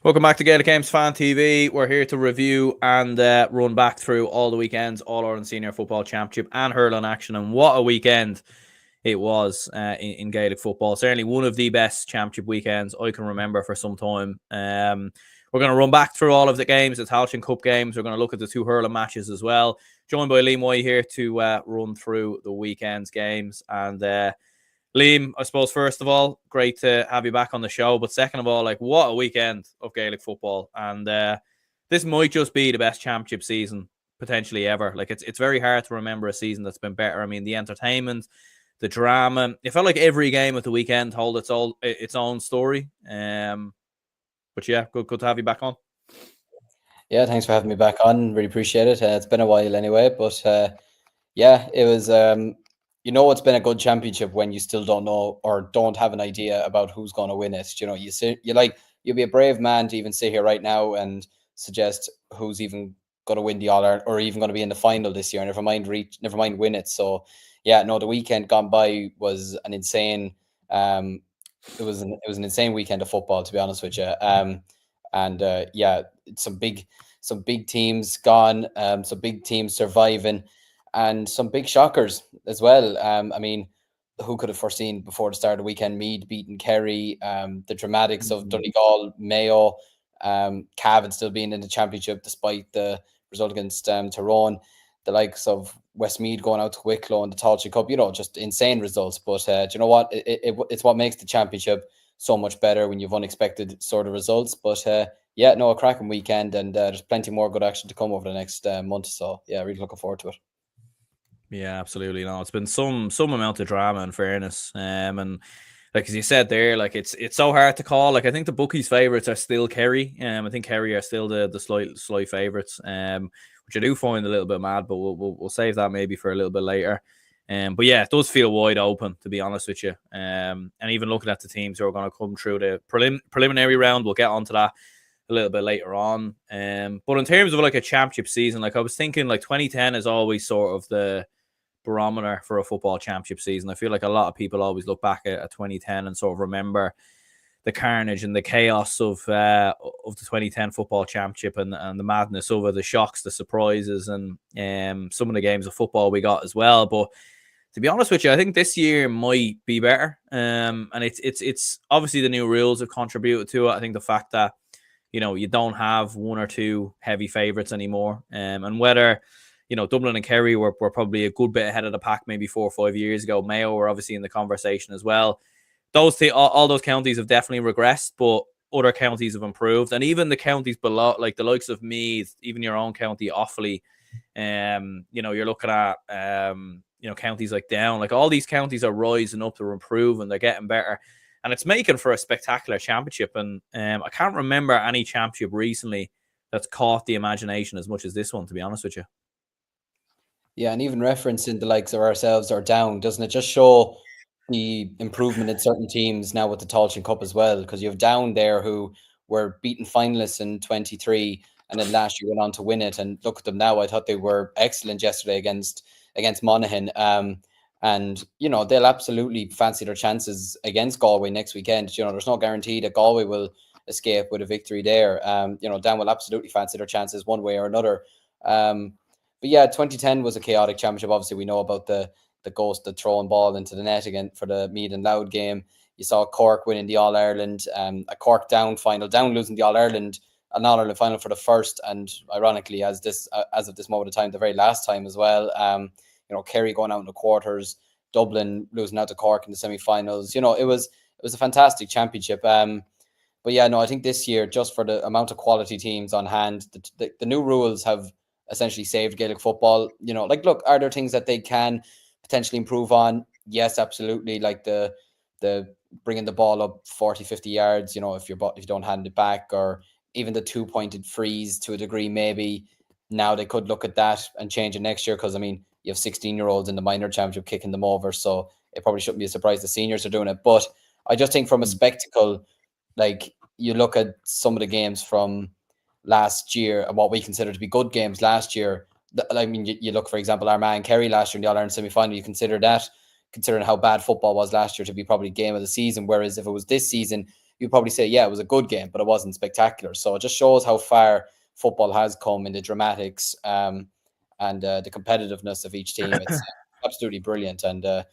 Welcome back to Gaelic Games Fan TV. We're here to review and run back through all the weekends, All-Ireland Senior Football Championship and Hurling action. And what a weekend it was in Gaelic football. Certainly one of the best championship weekends I can remember for some time. We're going to run back through all of the games, the Tailteann Cup games. We're going to look at the two Hurling matches as well. Joined by Liam Moy here to run through the weekend's games. And Liam, I suppose, first of all, great to have you back on the show. But second of all, what a weekend of Gaelic football. And this might just be the best championship season potentially ever. It's very hard to remember a season that's been better. I mean, the entertainment, the drama. It felt like every game of the weekend told its own story. But yeah, good to have you back on. Yeah, thanks for having me back on. Really appreciate it. It's been a while anyway, but yeah, it was... it's been a good championship when you still don't know or don't have an idea about who's going to win it. You'll be a brave man to even sit here right now and suggest who's even going to win the All-Ireland or even going to be in the final this year. Never mind win it. So yeah, no, the weekend gone by was an insane. It was an insane weekend of football, to be honest with you. Yeah, some big teams gone, some big teams surviving, and some big shockers as well. I mean, who could have foreseen before the start of the weekend Meath beating Kerry, the dramatics of Donegal, Mayo, Cavan still being in the championship despite the result against Tyrone, the likes of Westmeath going out to Wicklow in the Tailteann Cup, just insane results. But do you know what? It's what makes the championship so much better when you've unexpected sort of results. But yeah, no, a cracking weekend, and there's plenty more good action to come over the next month. So yeah, really looking forward to it. Yeah, absolutely. No, it's been some amount of drama, in fairness. And as you said there, it's so hard to call. I think the bookies' favourites are still Kerry. I think Kerry are still the slight favourites. Which I do find a little bit mad, but we'll save that maybe for a little bit later. But yeah, it does feel wide open, to be honest with you. And even looking at the teams who are going to come through the preliminary round, we'll get onto that a little bit later on. But in terms of a championship season, I was thinking 2010 is always sort of the barometer for a football championship season. I feel like a lot of people always look back at 2010 and sort of remember the carnage and the chaos of the 2010 football championship and the madness over the shocks, the surprises, and some of the games of football we got as well. But to be honest with you, I think this year might be better. And it's obviously the new rules have contributed to it. I think the fact that you don't have one or two heavy favourites anymore, and whether Dublin and Kerry were probably a good bit ahead of the pack maybe 4 or 5 years ago. Mayo were obviously in the conversation as well. All those counties have definitely regressed, but other counties have improved. And even the counties below, like the likes of Meath, even your own county, Offaly, you're looking at, counties like Down. All these counties are rising up, they're improving, they're getting better. And it's making for a spectacular championship. And I can't remember any championship recently that's caught the imagination as much as this one, to be honest with you. Yeah, and even referencing the likes of ourselves or Down, doesn't it just show the improvement in certain teams now with the Tailteann Cup as well? Because you have Down there who were beaten finalists in 23 and then last year went on to win it. And look at them now. I thought they were excellent yesterday against Monaghan. And, they'll absolutely fancy their chances against Galway next weekend. There's no guarantee that Galway will escape with a victory there. Down will absolutely fancy their chances one way or another. But yeah, 2010 was a chaotic championship. Obviously, we know about the ghost that throwing ball into the net again for the Meath and Louth game. You saw Cork winning the All-Ireland, a Cork Down final, Down losing the All-Ireland final for the first, and ironically, as of this moment of time, the very last time as well. Kerry going out in the quarters, Dublin losing out to Cork in the semi-finals. It was a fantastic championship. But yeah, no, I think this year, just for the amount of quality teams on hand, the new rules have essentially saved Gaelic football. Look, are there things that they can potentially improve on? Yes, absolutely. Like the bringing the ball up 40, 50 yards, if you don't hand it back, or even the 2-pointed freeze to a degree, maybe now they could look at that and change it next year. Because I mean, you have 16-year-olds in the minor championship kicking them over, so it probably shouldn't be a surprise the seniors are doing it. But I just think from a spectacle, you look at some of the games from last year and what we consider to be good games last year. I mean, you look, for example, Armagh and Kerry last year in the All-Ireland semi-final, you consider that, considering how bad football was last year, to be probably game of the season. Whereas if it was this season, you'd probably say, yeah, it was a good game, but it wasn't spectacular. So it just shows how far football has come in the dramatics and the competitiveness of each team. It's absolutely brilliant. And I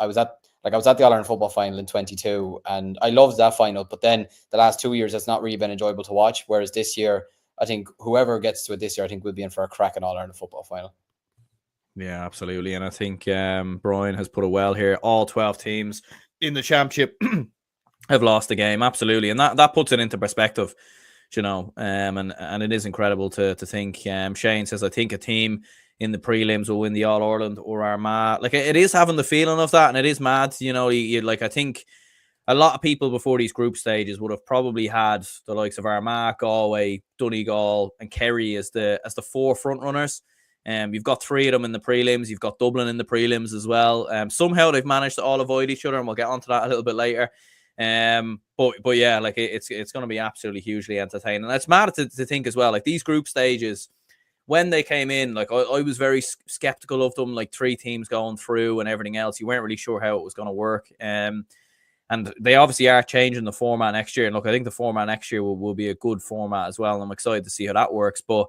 was at the All Ireland football final in 22, and I loved that final. But then the last 2 years, it's not really been enjoyable to watch. Whereas this year, I think whoever gets to it this year, I think we'll be in for a cracking All Ireland football final. Yeah, absolutely. And I think Brian has put it well here. All 12 teams in the championship have lost the game. Absolutely. And that puts it into perspective, and it is incredible to think. Shane says, I think a team in the prelims will win the All Ireland or Armagh. Like, it is having the feeling of that, and it is mad. I think a lot of people before these group stages would have probably had the likes of Armagh, Galway, Donegal, and Kerry as the 4 front runners. You've got 3 of them in the prelims. You've got Dublin in the prelims as well. Somehow they've managed to all avoid each other, and we'll get onto that a little bit later. But yeah, like it's going to be absolutely hugely entertaining. And it's mad to think as well, like these group stages, when they came in, like I was very skeptical of them, like 3 teams going through and everything else. You weren't really sure how it was going to work. And they obviously are changing the format next year. And look, I think the format next year will be a good format as well. And I'm excited to see how that works. But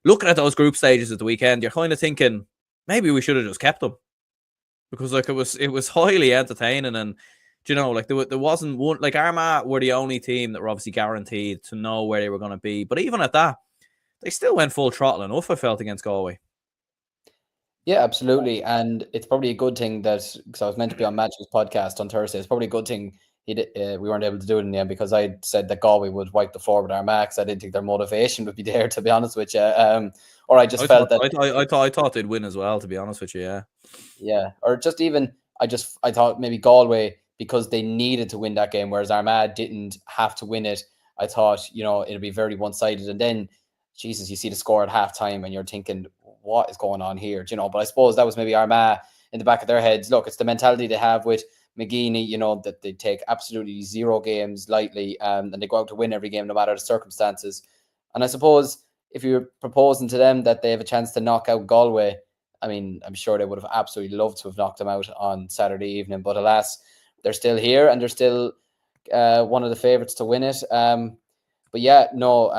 looking at those group stages at the weekend, you're kind of thinking maybe we should have just kept them, because like it was highly entertaining. And like there wasn't one, like Armagh were the only team that were obviously guaranteed to know where they were going to be. But even at that, they still went full throttle enough, I felt, against Galway. Yeah, absolutely. And it's probably a good thing that, because I was meant to be on Match's podcast on Thursday, it's probably a good thing we weren't able to do it in the end, because I said that Galway would wipe the floor with Armagh. I didn't think their motivation would be there, to be honest with you. Or I thought I thought they'd win as well, to be honest with you. Yeah. Yeah. Or just even, I thought maybe Galway, because they needed to win that game, whereas Armagh didn't have to win it. I thought, it'd be very one-sided. And then, Jesus, you see the score at halftime and you're thinking, what is going on here? But I suppose that was maybe Armagh in the back of their heads. Look, it's the mentality they have with McGeaney, that they take absolutely 0 games lightly, and they go out to win every game no matter the circumstances. And I suppose if you're proposing to them that they have a chance to knock out Galway, I mean, I'm sure they would have absolutely loved to have knocked them out on Saturday evening. But alas, they're still here, and they're still one of the favourites to win it. But yeah, no,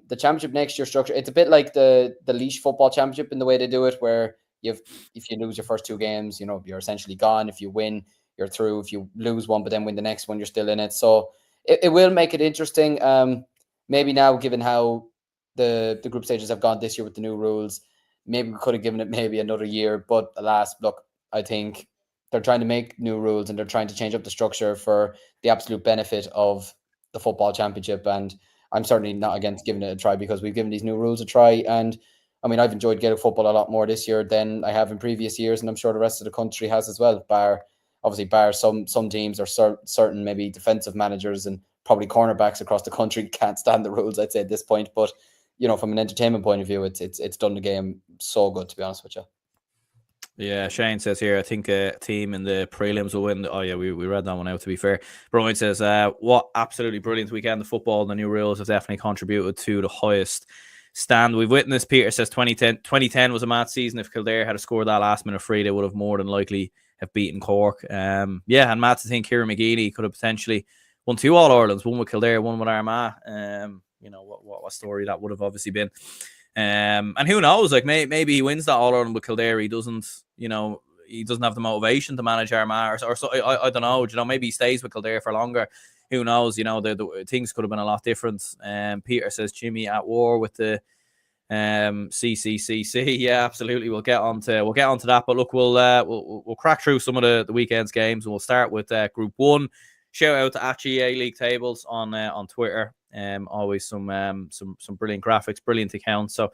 the championship next year structure, it's a bit like the Laois football championship in the way they do it, where if you lose your first 2 games, you're essentially gone. If you win, you're through. If you lose one but then win the next one, you're still in it. So it will make it interesting. Maybe now, given how the group stages have gone this year with the new rules, maybe we could have given it maybe another year. But alas, look, I think they're trying to make new rules and they're trying to change up the structure for the absolute benefit of the football championship. And I'm certainly not against giving it a try, because we've given these new rules a try. And I mean, I've enjoyed Gaelic football a lot more this year than I have in previous years, and I'm sure the rest of the country has as well, bar some teams or certain maybe defensive managers and probably cornerbacks across the country can't stand the rules, I'd say, at this point. But from an entertainment point of view, it's done the game so good, to be honest with you. Yeah, Shane says here, I think a team in the prelims will win. Oh yeah, we read that one out, to be fair. Brian says, what absolutely brilliant weekend of football. The new rules have definitely contributed to the highest stand we've witnessed. Peter says 2010 was a mad season. If Kildare had scored that last minute free, they would have more than likely have beaten Cork. Yeah, and mad to think Kieran McGeaney could have potentially won 2 All-Irelands, one with Kildare, one with Armagh. What a story that would have obviously been. And who knows? Like maybe he wins that All-Ireland with Kildare. He doesn't have the motivation to manage Armagh, or so. I don't know. Maybe he stays with Kildare for longer. Who knows? The things could have been a lot different. Peter says Jimmy at war with the CCCC. Yeah, absolutely. We'll get on to that. But look, we'll crack through some of the weekend's games, and we'll start with Group 1. Shout out to @GA League Tables on Twitter. Always some brilliant graphics, brilliant accounts. So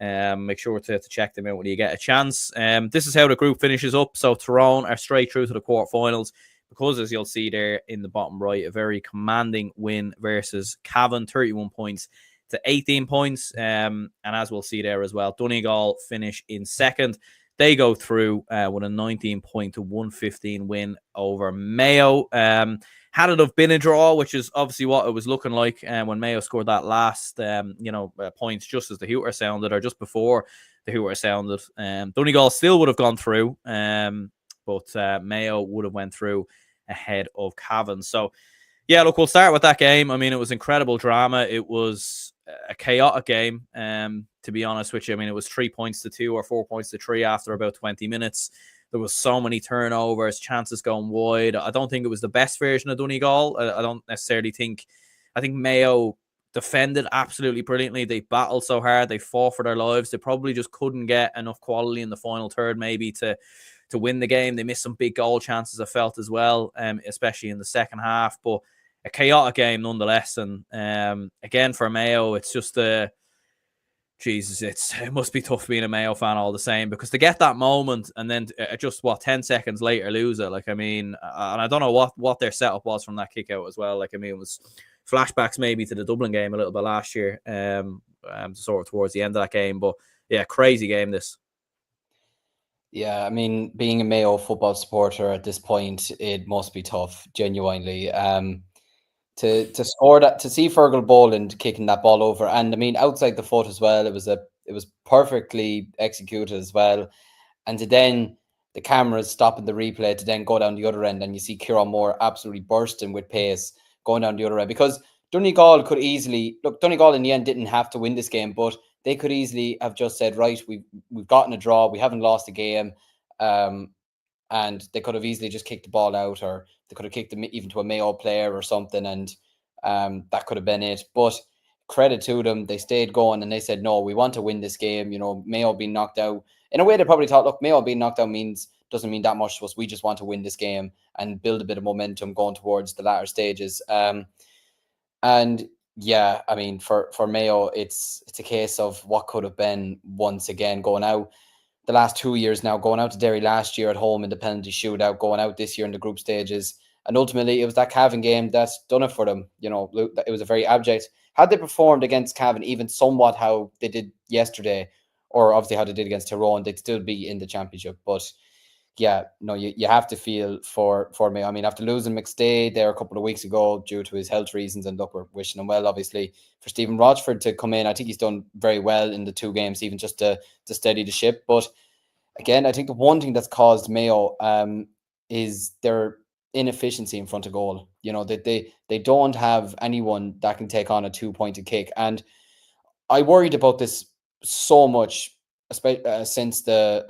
make sure to check them out when you get a chance. This is how the group finishes up. So Tyrone are straight through to the quarterfinals, because, as you'll see there in the bottom right, a very commanding win versus Cavan, 31 points to 18 points. And as we'll see there as well, Donegal finish in second. They go through with a 19 point to 115 win over Mayo. Had it have been a draw, which is obviously what it was looking like when Mayo scored that last points just as the hooter sounded, or just before the hooter sounded. Donegal still would have gone through, but Mayo would have went through ahead of Cavan. So Yeah, look, we'll start with that game. I mean, it was incredible drama. It was a chaotic game, to be honest with you. I mean, it was 3 points to 2 or 4 points to 3 after about 20 minutes. There was so many turnovers, chances going wide. I don't think it was the best version of Donegal. I don't necessarily think. I think Mayo defended absolutely brilliantly. They battled so hard. They fought for their lives. They probably just couldn't get enough quality in the final third, maybe to win the game. They missed some big goal chances, I felt, as well, especially in the second half. But a chaotic game nonetheless. And again, for Mayo, it's just Jesus, it must be tough being a Mayo fan all the same, because to get that moment and then just 10 seconds later lose it. Like, I mean, and I don't know what their setup was from that kick out as well. Like, I mean, it was flashbacks maybe to the Dublin game a little bit last year, sort of towards the end of that game. But yeah, crazy game this. Yeah, I mean, being a Mayo football supporter at this point, it must be tough, genuinely. To score that, to see Fergal Boland kicking that ball over, and I mean outside the foot as well. It was perfectly executed as well, and to then the cameras stopping the replay to then go down the other end, and you see Kieran Moore absolutely bursting with pace going down the other end, because Donegal could easily look. Donegal in the end didn't have to win this game, but they could easily have just said, right, we've gotten a draw, we haven't lost a game. And they could have easily just kicked the ball out, or they could have kicked them even to a Mayo player or something, and that could have been it. But credit to them, they stayed going and they said, no, we want to win this game. You know, Mayo being knocked out, in a way they probably thought, look, Mayo being knocked out doesn't mean that much to us. We just want to win this game and build a bit of momentum going towards the latter stages. And yeah, I mean, for Mayo, it's a case of what could have been once again, going out the last 2 years now, going out to Derry last year at home in the penalty shootout, going out this year in the group stages. And ultimately, it was that Cavan game that's done it for them. You know, it was a very abject. Had they performed against Cavan even somewhat how they did yesterday, or obviously how they did against Tyrone, they'd still be in the championship. But yeah, no, you have to feel for me. I mean, after losing McStay there a couple of weeks ago due to his health reasons, and look, we're wishing him well, obviously. For Stephen Rochford to come in, I think he's done very well in the 2 games, even just to steady the ship. But again, I think the one thing that's caused Mayo is their inefficiency in front of goal. You know, that they don't have anyone that can take on a 2-pointed kick. And I worried about this so much, since the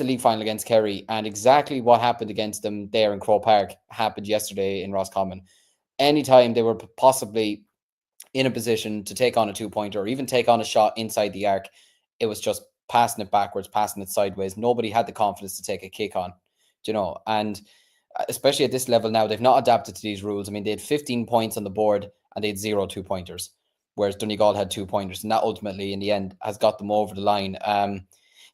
league final against Kerry, and exactly what happened against them there in Croke Park happened yesterday in Roscommon. Anytime they were possibly in a position to take on a 2-pointer, or even take on a shot inside the arc, it was just passing it backwards, passing it sideways. Nobody had the confidence to take a kick on, you know. And especially at this level now, they've not adapted to these rules. I mean, they had 15 points on the board and they had 0 2-pointers, whereas Donegal had 2-pointers, and that ultimately in the end has got them over the line.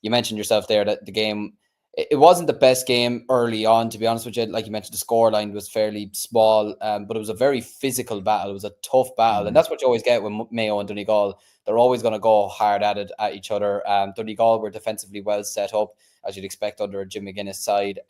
You mentioned yourself there that the game, it wasn't the best game early on, to be honest with you. Like you mentioned, the scoreline was fairly small, but it was a very physical battle. It was a tough battle, and that's what you always get with Mayo and Donegal. They're always going to go hard at it at each other. Donegal were defensively well set up, as you'd expect under a Jim McGuinness side.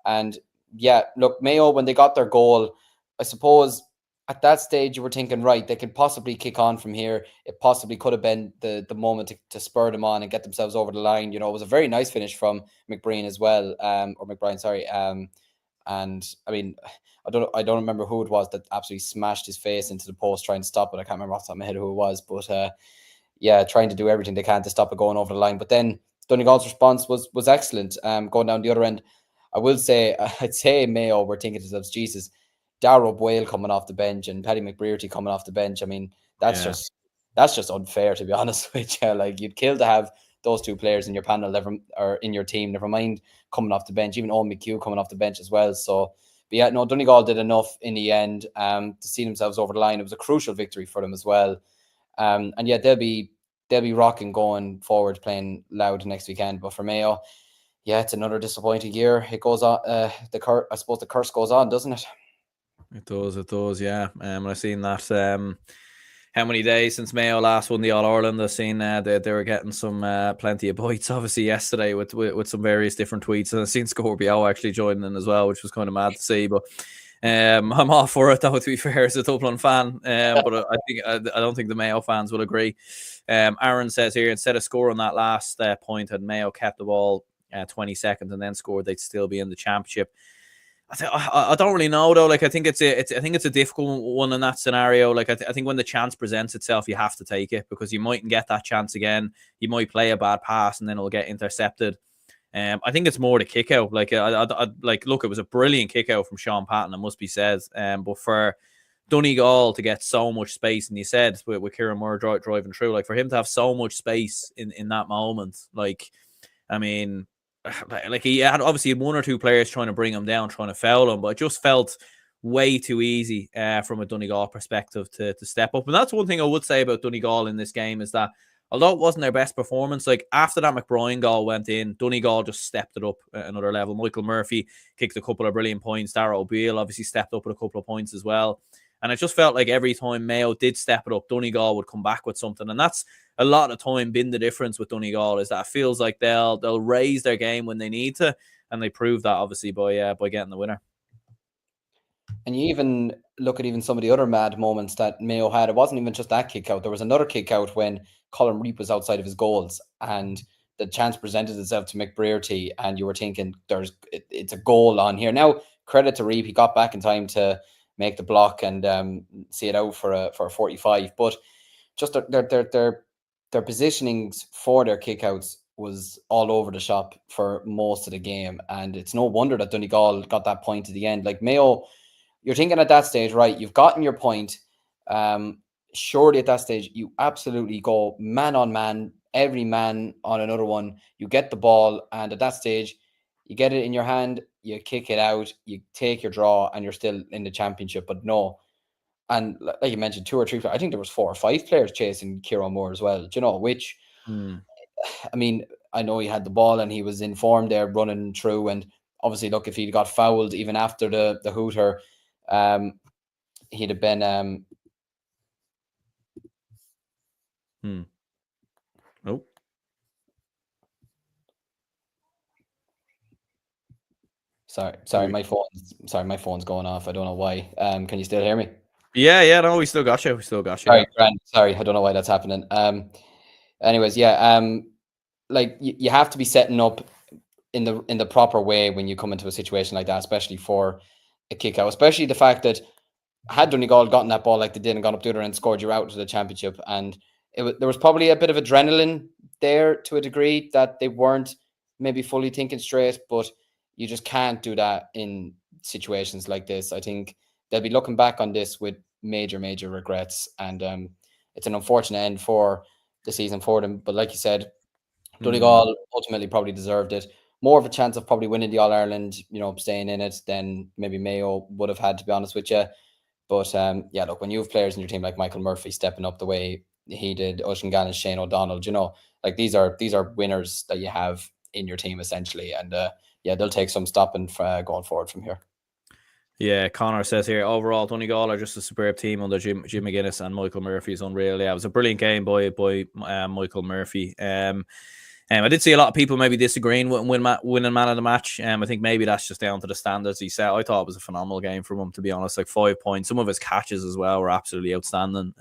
And yeah, look, Mayo, when they got their goal, I suppose at that stage you were thinking, right, they could possibly kick on from here. It possibly could have been the moment to spur them on and get themselves over the line. You know, it was a very nice finish from McBrien as well, or McBrien, sorry. And I mean, I don't remember who it was that absolutely smashed his face into the post trying to stop it. I can't remember off the top of my head who it was, but yeah, trying to do everything they can to stop it going over the line. But then Donegal's response was excellent. Going down the other end, I will say, I'd say Mayo were thinking to themselves, Jesus, Darrow Boyle coming off the bench and Paddy McBrearty coming off the bench. I mean, that's just unfair, to be honest with you. Like, you'd kill to have those 2 players in your panel, or in your team, never mind coming off the bench, even Owen McHugh coming off the bench as well. So, but yeah, no, Donegal did enough in the end to see themselves over the line. It was a crucial victory for them as well. And yeah, they'll be rocking going forward, playing loud next weekend. But for Mayo, yeah, it's another disappointing year. It goes on. I suppose the curse goes on, doesn't it? It does, yeah. I've seen that. How many days since Mayo last won the All Ireland? I've seen they were getting some plenty of bites, obviously, yesterday with some various different tweets, and I've seen Scorpio actually joining in as well, which was kind of mad to see. But I'm all for it, though, to be fair, as a Dublin fan. But I don't think the Mayo fans will agree. Aaron says here, instead of scoring that last point, had Mayo kept the ball 20 seconds and then scored, they'd still be in the championship. I don't really know though. Like I think it's a difficult one in that scenario. Like I think when the chance presents itself, you have to take it because you mightn't get that chance again. You might play a bad pass and then it'll get intercepted. I think it's more the kick out. Like like look, it was a brilliant kick out from Sean Patton, it must be said. But for Donegal to get so much space, and you said with Kieran Moore driving through, like for him to have so much space in that moment, like I mean. Like he had obviously one or two players trying to bring him down, trying to foul him, but it just felt way too easy from a Donegal perspective to step up. And that's one thing I would say about Donegal in this game is that although it wasn't their best performance, like after that McBride goal went in, Donegal just stepped it up another level. Michael Murphy kicked a couple of brilliant points. Dara O'Beal obviously stepped up with a couple of points as well. And it just felt like every time Mayo did step it up, Donegal would come back with something. And that's a lot of time been the difference with Donegal, is that it feels like they'll raise their game when they need to. And they proved that obviously by getting the winner. And you even look at even some of the other mad moments that Mayo had. It wasn't even just that kick out. There was another kick out when Colin Reap was outside of his goals and the chance presented itself to McBrearty, and you were thinking it's a goal on here. Now, credit to Reap, he got back in time to make the block and see it out for a 45. But just their positionings for their kickouts was all over the shop for most of the game, and it's no wonder that Donegal got that point at the end. Like Mayo, you're thinking at that stage, right? You've gotten your point. Surely at that stage, you absolutely go man on man, every man on another one. You get the ball, and at that stage, you get it in your hand, you kick it out, you take your draw, and you're still in the championship. But no, and like you mentioned, 2 or 3, I think there was 4 or 5 players chasing Kieran Moore as well. Do you know which? I mean, I know he had the ball and he was in form there, running through. And obviously, look, if he'd got fouled even after the hooter, he'd have been. Oh. Sorry, my phone's going off. I don't know why. Can you still hear me? Yeah, no, we still got you. Sorry, Grant. Sorry, I don't know why that's happening. Anyways, yeah. Like you have to be setting up in the proper way when you come into a situation like that, especially for a kick out. Especially the fact that had Donegal gotten that ball like they did and gone up the other and scored you out to the championship, and there was probably a bit of adrenaline there to a degree that they weren't maybe fully thinking straight, but you just can't do that in situations like this. I think they'll be looking back on this with major regrets, and it's an unfortunate end for the season for them. But like you said, Donegal ultimately probably deserved it. More of a chance of probably winning the All-Ireland, staying in it than maybe Mayo would have had, to be honest with you. But yeah, look, when you have players in your team like Michael Murphy stepping up the way he did, Oisin Gannon, Shane O'Donnell, like these are winners that you have in your team essentially. And yeah, they'll take some stopping going forward from here. Yeah, Connor says here, overall, Donegal are just a superb team under Jim McGuinness, and Michael Murphy is unreal. Yeah, it was a brilliant game by Michael Murphy. I did see a lot of people maybe disagreeing with winning man of the match. I think maybe that's just down to the standards he set. I thought it was a phenomenal game from him, to be honest. Like 5 points. Some of his catches as well were absolutely outstanding.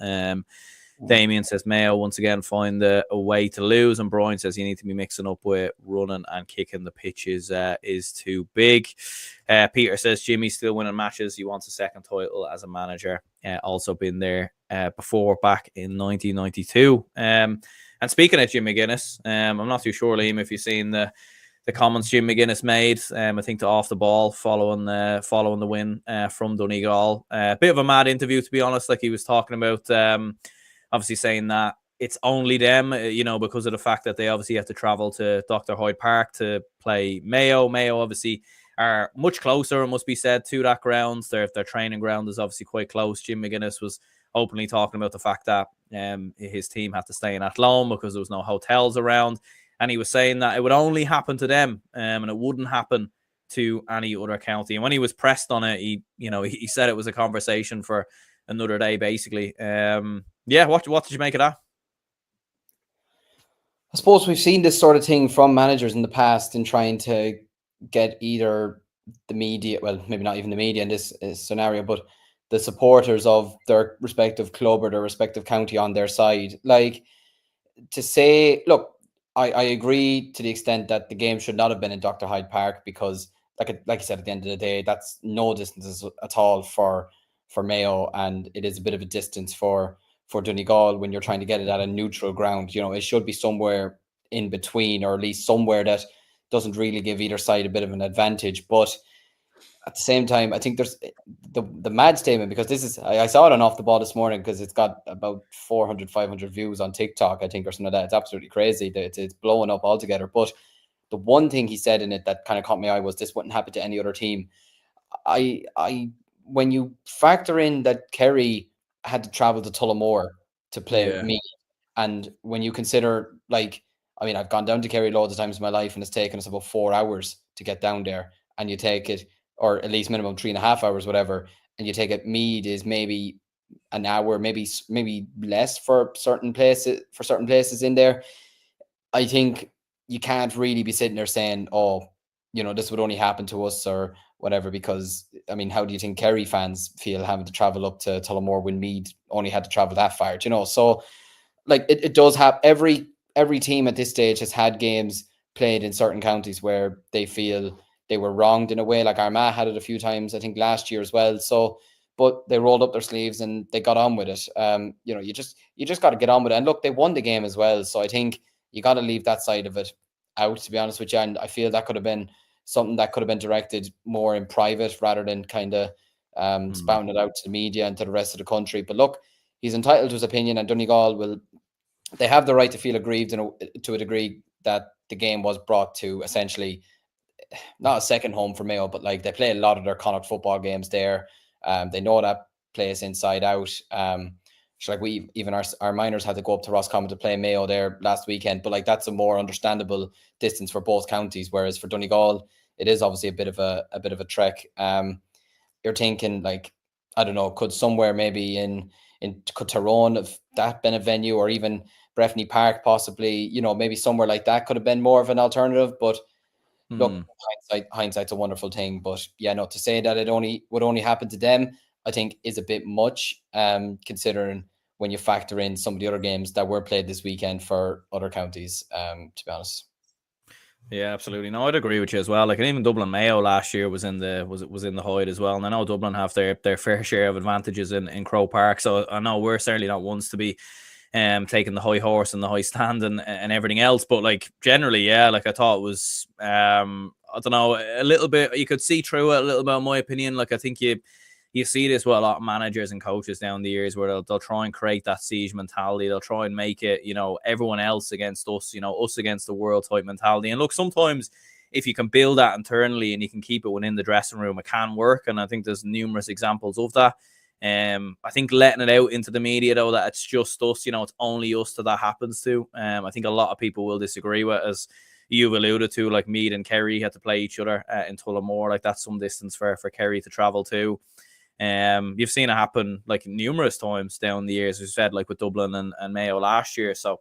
Damien says Mayo once again find a way to lose, and Brian says you need to be mixing up with running and kicking the pitches is too big. Peter says Jimmy's still winning matches. He wants a second title as a manager. Also been there before, back in 1992. And speaking of Jim McGuinness, I'm not too sure, Liam, if you've seen the comments Jim McGuinness made. I think to off the ball following the win from Donegal. A bit of a mad interview, to be honest. Like he was talking about obviously saying that it's only them, because of the fact that they obviously have to travel to Dr. Hyde Park to play Mayo. Mayo obviously are much closer, it must be said, to that ground. Their training ground is obviously quite close. Jim McGuinness was openly talking about the fact that his team had to stay in Athlone because there was no hotels around. And he was saying that it would only happen to them and it wouldn't happen to any other county. And when he was pressed on it, he said it was a conversation for another day, basically. Yeah, what did you make of that? I suppose we've seen this sort of thing from managers in the past in trying to get either the media, well, maybe not even the media in this scenario, but the supporters of their respective club or their respective county on their side. Like, to say, look, I agree to the extent that the game should not have been in Dr. Hyde Park because like you said, at the end of the day, that's no distances at all for Mayo, and it is a bit of a distance for Donegal when you're trying to get it at a neutral ground. It should be somewhere in between, or at least somewhere that doesn't really give either side a bit of an advantage. But at the same time, I think there's the mad statement, because this is, I saw it on Off the Ball this morning, because it's got about 400, 500 views on TikTok, I think, or something like that. It's absolutely crazy. It's blowing up altogether. But the one thing he said in it that kind of caught my eye was, this wouldn't happen to any other team. When you factor in that Kerry had to travel to Tullamore to play me, and when you consider, like, I mean, I've gone down to Kerry loads of times in my life, and it's taken us about 4 hours to get down there, and you take it, or at least minimum 3.5 hours, whatever, and you take it, Meath is maybe an hour, maybe less for certain places in there. I think you can't really be sitting there saying, oh, this would only happen to us or whatever, because, I mean, how do you think Kerry fans feel having to travel up to Tullamore when Meath only had to travel that far? So, like, it does have, every team at this stage has had games played in certain counties where they feel they were wronged in a way. Like Armagh had it a few times, I think last year as well. So, but they rolled up their sleeves and they got on with it. You just got to get on with it. And look, they won the game as well. So I think you got to leave that side of it out, to be honest with you. And I feel that could have been something that could have been directed more in private, rather than kind of spouting it out to the media and to the rest of the country. But look, he's entitled to his opinion, and Donegal they have the right to feel aggrieved to a degree that the game was brought to, essentially, not a second home for Mayo, but like, they play a lot of their Connacht football games there. They know that place inside out. So like, our minors had to go up to Roscommon to play Mayo there last weekend, but like, that's a more understandable distance for both counties. Whereas for Donegal, it is obviously a bit of a trek. You're thinking, like, I don't know, could somewhere maybe could Tyrone have that been a venue, or even Breffni Park possibly, maybe somewhere like that could have been more of an alternative. But look, hindsight's a wonderful thing. But yeah, no, to say that it would only happen to them, I think, is a bit much, considering when you factor in some of the other games that were played this weekend for other counties, to be honest. Yeah, absolutely. No, I'd agree with you as well. Like, and even Dublin Mayo last year was in the Hoyd as well. And I know Dublin have their fair share of advantages in Croke Park. So I know we're certainly not ones to be taking the high horse and the high stand and everything else. But like, generally, yeah, like, I thought it was I don't know, a little bit, you could see through it a little bit, in my opinion. Like, I think you see this with a lot of managers and coaches down the years, where they'll try and create that siege mentality. They'll try and make it, everyone else against us, us against the world type mentality. And look, sometimes if you can build that internally and you can keep it within the dressing room, it can work. And I think there's numerous examples of that. I think letting it out into the media, though, that it's just us, it's only us that happens to. I think a lot of people will disagree with, as you've alluded to, like Meath and Kerry had to play each other in Tullamore. Like, that's some distance for Kerry to travel to. You've seen it happen like numerous times down the years, as you said, like with Dublin and Mayo last year. So,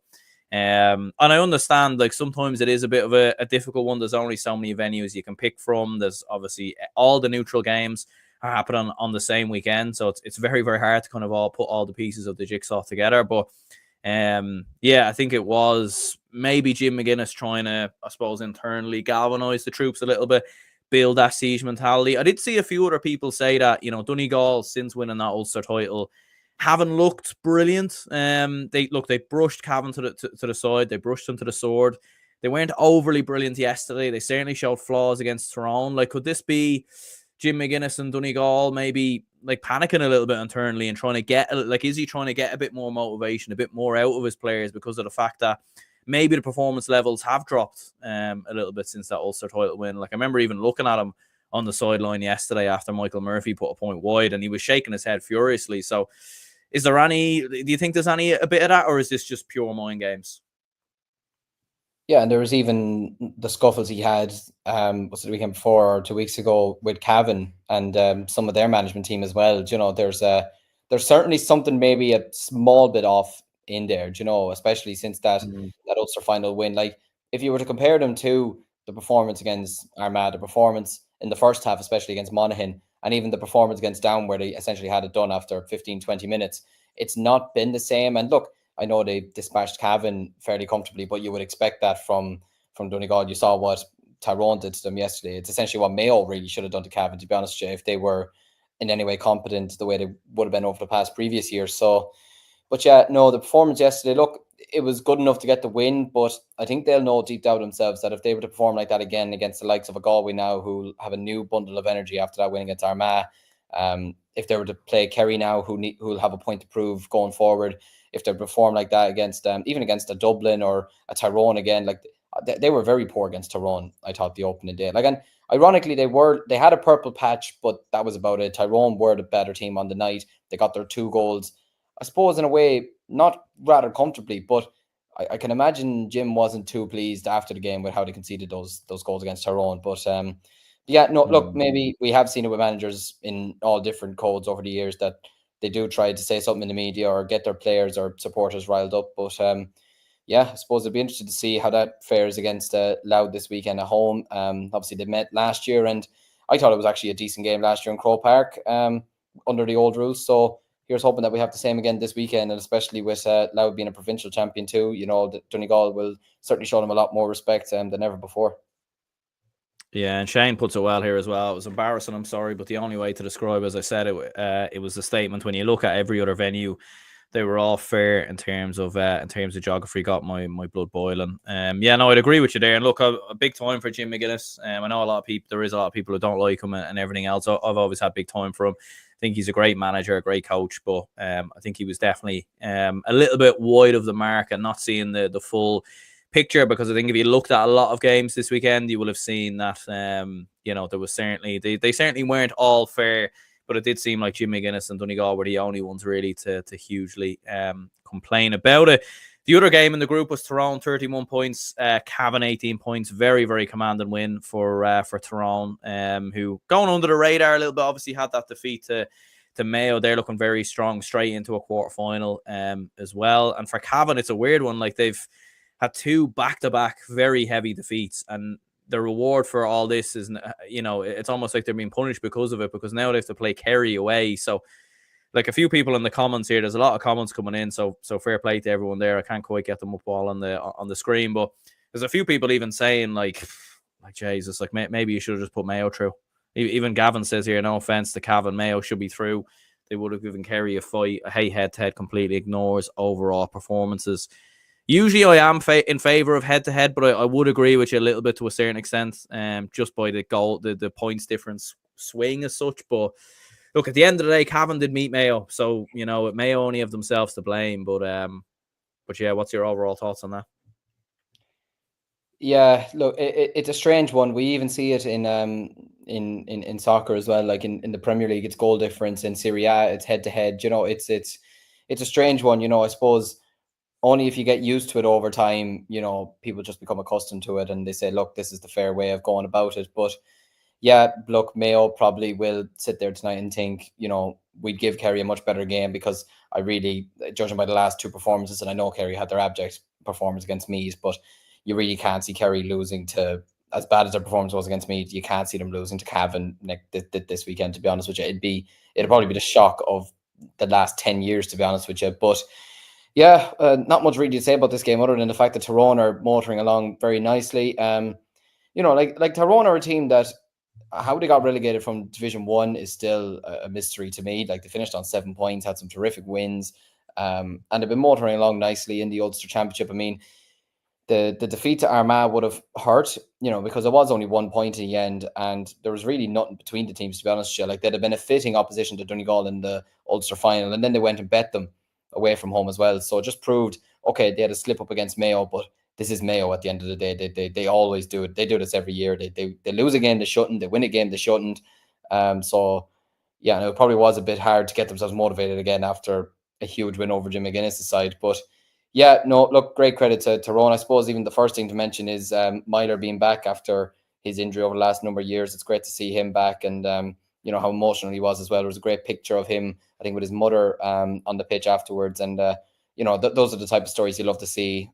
and I understand, like, sometimes it is a bit of a difficult one. There's only so many venues you can pick from. There's obviously all the neutral games are happening on the same weekend, so it's very, very hard to kind of all put all the pieces of the jigsaw together. But yeah, I think it was maybe Jim McGuinness trying to, I suppose, internally galvanise the troops a little bit, build that siege mentality. I did see a few other people say that, Donegal, since winning that Ulster title, haven't looked brilliant. They brushed Cavan to the side. They brushed them to the sword. They weren't overly brilliant yesterday. They certainly showed flaws against Tyrone. Like, could this be Jim McGuinness and Donegal maybe like panicking a little bit internally and trying to get, like, is he trying to get a bit more motivation, a bit more out of his players, because of the fact that maybe the performance levels have dropped a little bit since that Ulster title win? Like, I remember even looking at him on the sideline yesterday after Michael Murphy put a point wide, and he was shaking his head furiously. So do you think there's a bit of that, or is this just pure mind games? Yeah, and there was even the scuffles he had, was it the weekend before or 2 weeks ago, with Cavan and some of their management team as well. There's certainly something maybe a small bit off in there, especially since that Ulster final win. Like, if you were to compare them to the performance against Armagh, the performance in the first half, especially against Monaghan, and even the performance against Down, where they essentially had it done after 15, 20 minutes, it's not been the same. And look, I know they dispatched Cavan fairly comfortably, but you would expect that from Donegal. You saw what Tyrone did to them yesterday. It's essentially what Mayo really should have done to Cavan, to be honest with you, if they were in any way competent the way they would have been over the past previous years. So, but yeah, no, the performance yesterday, look, it was good enough to get the win, but I think they'll know deep down themselves that if they were to perform like that again against the likes of a Galway now, who have a new bundle of energy after that win against Armagh, if they were to play Kerry now, who'll have a point to prove going forward, if they perform like that against even against a Dublin or a Tyrone again, like they were very poor against Tyrone, I thought, the opening day. Like, and ironically, they had a purple patch, but that was about it. Tyrone were the better team on the night. They got their 2 goals, I suppose, in a way, not rather comfortably, but I can imagine Jim wasn't too pleased after the game with how they conceded those goals against Tyrone. But yeah, no, look, maybe we have seen it with managers in all different codes over the years that they do try to say something in the media or get their players or supporters riled up. But yeah, I suppose it'd be interesting to see how that fares against Louth this weekend at home. Obviously, they met last year, and I thought it was actually a decent game last year in Croke Park under the old rules. So here's hoping that we have the same again this weekend, and especially with Louth being a provincial champion too. You know, Donegal will certainly show them a lot more respect than ever before. Yeah, and Shane puts it well here as well. It was embarrassing, I'm sorry, but the only way to describe, as I said, it was a statement. When you look at every other venue, they were all fair in terms of geography. Got my blood boiling. Yeah, no, I'd agree with you there. And look, a big time for Jim McGuinness. I know there is a lot of people who don't like him and everything else. I've always had big time for him. I think he's a great manager, a great coach, but I think he was definitely a little bit wide of the mark and not seeing the full picture, because I think if you looked at a lot of games this weekend, you will have seen that there was certainly they certainly weren't all fair, but it did seem like Jim McGuinness and Donegal were the only ones really to hugely complain about it. The other game in the group was Tyrone, 31 points, Cavan 18 points. Very, very commanding win for Tyrone, who going under the radar a little bit. Obviously had that defeat to Mayo. They're looking very strong straight into a quarterfinal as well. And for Cavan, it's a weird one. Like, they've had 2 back-to-back very heavy defeats, and the reward for all this is, it's almost like they're being punished because of it, because now they have to play Kerry away. So, like, a few people in the comments here, there's a lot of comments coming in, so fair play to everyone there. I can't quite get them up all on the screen, but there's a few people even saying like Jesus, like maybe you should have just put Mayo through. Even Gavin says here, no offense to Cavan, Mayo should be through. They would have given Kerry a fight. I hate head-to-head, completely ignores overall performances. Usually I am in favour of head-to-head, but I would agree with you a little bit to a certain extent, just by the goal, the points difference swing as such. But look, at the end of the day, Cavan did meet Mayo, so Mayo only have themselves to blame. But yeah, what's your overall thoughts on that? Yeah, look, it's a strange one. We even see it in soccer as well. Like in the Premier League, it's goal difference. In Serie A, it's head-to-head. It's a strange one. I suppose only if you get used to it over time, people just become accustomed to it and they say, look, this is the fair way of going about it. But yeah, look, Mayo probably will sit there tonight and think, we'd give Kerry a much better game, because I really, judging by the last 2 performances, and I know Kerry had their abject performance against Meath, but you really can't see Kerry losing to, as bad as their performance was against Meath, you can't see them losing to Cavan this weekend, to be honest with you. It'd probably be the shock of the last 10 years, to be honest with you. But yeah, not much really to say about this game other than the fact that Tyrone are motoring along very nicely. Like Tyrone are a team that, how they got relegated from Division 1 is still a mystery to me. Like, they finished on 7 points, had some terrific wins, and they've been motoring along nicely in the Ulster Championship. I mean, the defeat to Armagh would have hurt, because it was only 1 point in the end, and there was really nothing between the teams, to be honest with you. Like, they'd have been a fitting opposition to Donegal in the Ulster final, and then they went and bet them away from home as well. So it just proved, okay, they had a slip up against Mayo, but this is Mayo at the end of the day. They always do it. They do this every year. They lose a game they shouldn't. They win a game they shouldn't. So yeah, it probably was a bit hard to get themselves motivated again after a huge win over Jim McGuinness' side. But yeah, no, look, great credit to Tyrone. I suppose even the first thing to mention is Myler being back after his injury over the last number of years. It's great to see him back, and how emotional he was as well. There was a great picture of him, I think, with his mother on the pitch afterwards. And those are the type of stories you love to see,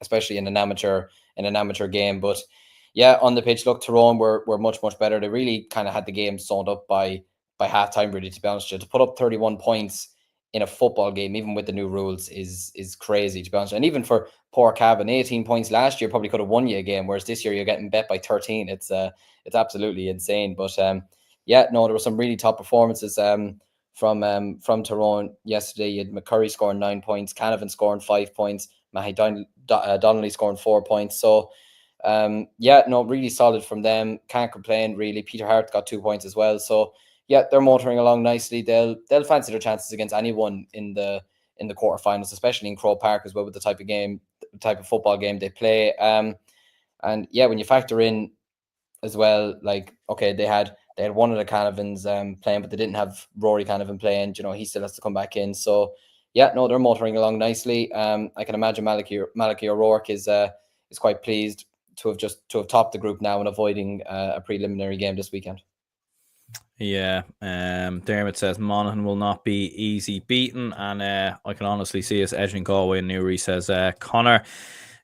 especially in an amateur game. But yeah, on the pitch, look, Tyrone were much better. They really kind of had the game sewn up by halftime, really, to be honest with you. To put up 31 points in a football game, even with the new rules, is crazy, to be honest. And even for poor Cavan, 18 points last year probably could have won you a game, whereas this year you're getting bet by 13. It's absolutely insane. But yeah, no, there were some really top performances from Tyrone yesterday. You had McCurry scoring 9 points, Canavan scoring 5 points, Mahy Donnelly scoring 4 points. So yeah, no, really solid from them. Can't complain really. Peter Hart got 2 points as well. So yeah, they're motoring along nicely. They'll fancy their chances against anyone in the quarterfinals, especially in Croke Park as well, with the type of football game they play. And yeah, when you factor in as well, like, okay, they had one of the Canavans playing, but they didn't have Rory Canavan playing. You know, he still has to come back in. So yeah, no, they're motoring along nicely. I can imagine Malachi O'Rourke is quite pleased to have topped the group now and avoiding a preliminary game this weekend. Yeah, Dermot says Monaghan will not be easy beaten, and I can honestly see us edging Galway. And Newry says Connor.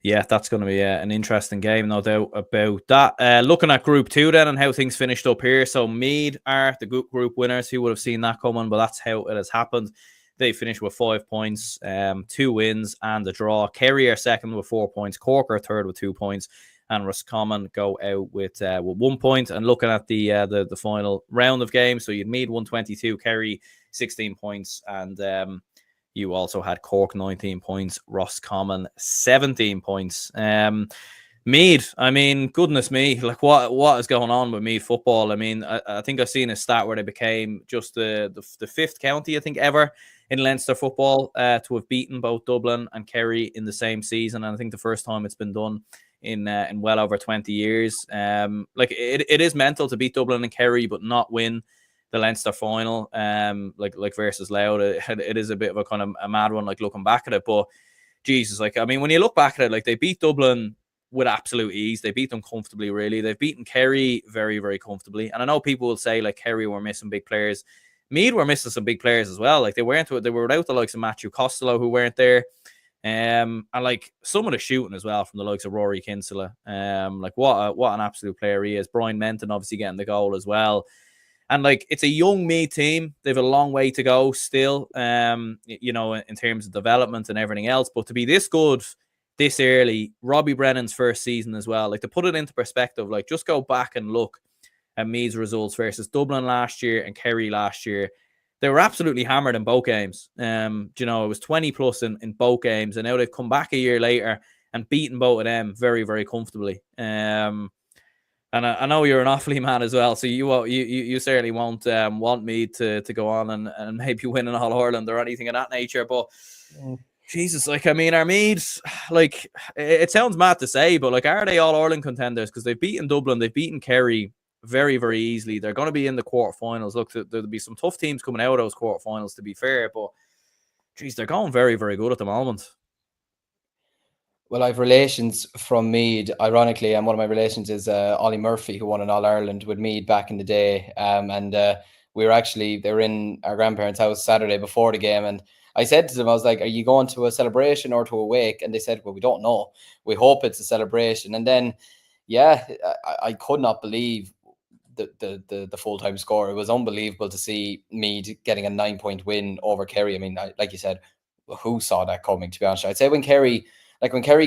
Yeah, that's going to be an interesting game, no doubt about that. Looking at Group 2 then and how things finished up here. So Meath are the group winners. Who would have seen that coming? But that's how it has happened. They finished with 5 points, 2 wins and a draw. Kerry are second with 4 points. Cork are third with 2 points. And Roscommon go out with 1 point. And looking at the final round of games, so you'd Meath 122, Kerry 16 points, and you also had Cork 19 points, Roscommon 17 points. Meath, I mean, goodness me, like what is going on with Meath football? I mean, I think I've seen a stat where they became just the fifth county, I think, ever in Leinster football to have beaten both Dublin and Kerry in the same season. And I think the first time it's been done in well over 20 years. Like it is mental to beat Dublin and Kerry, but not win the Leinster final, like versus Louth. It is a bit of a kind of a mad one, like looking back at it. But Jesus, like, I mean, when you look back at it, like they beat Dublin with absolute ease. They beat them comfortably, really. They've beaten Kerry very, very comfortably. And I know people will say like Kerry were missing big players. Meath were missing some big players as well. Like they were without the likes of Matthew Costello, who weren't there. And like some of the shooting as well from the likes of Rory Kinsella. Like what an absolute player he is. Brian Menton obviously getting the goal as well. And like it's a young Meath team. They have a long way to go still, you know, in terms of development and everything else. But to be this good this early, Robbie Brennan's first season as well, like to put it into perspective, like just go back and look at Meath's results versus Dublin last year and Kerry last year. They were absolutely hammered in both games. You know, it was 20 plus in both games, and now they've come back a year later and beaten both of them very, very comfortably. And I know you're an Offaly man as well, so you certainly won't want me to go on and maybe win an All Ireland or anything of that nature. But Jesus, like, I mean, our Meads, like, it sounds mad to say, but like, are they All Ireland contenders? Because they've beaten Dublin, they've beaten Kerry very, very easily. They're going to be in the quarterfinals. Look, there'll be some tough teams coming out of those quarterfinals, to be fair, but geez, they're going very, very good at the moment. Well, I have relations from Meath, ironically, and one of my relations is Ollie Murphy, who won an All Ireland with Meath back in the day. And they were in our grandparents' house Saturday before the game, and I said to them, I was like, "Are you going to a celebration or to a wake?" And they said, "Well, we don't know. We hope it's a celebration." And then, yeah, I could not believe the full-time score. It was unbelievable to see Meath getting a 9-point win over Kerry. I mean, like you said, who saw that coming, to be honest? I'd say when Kerry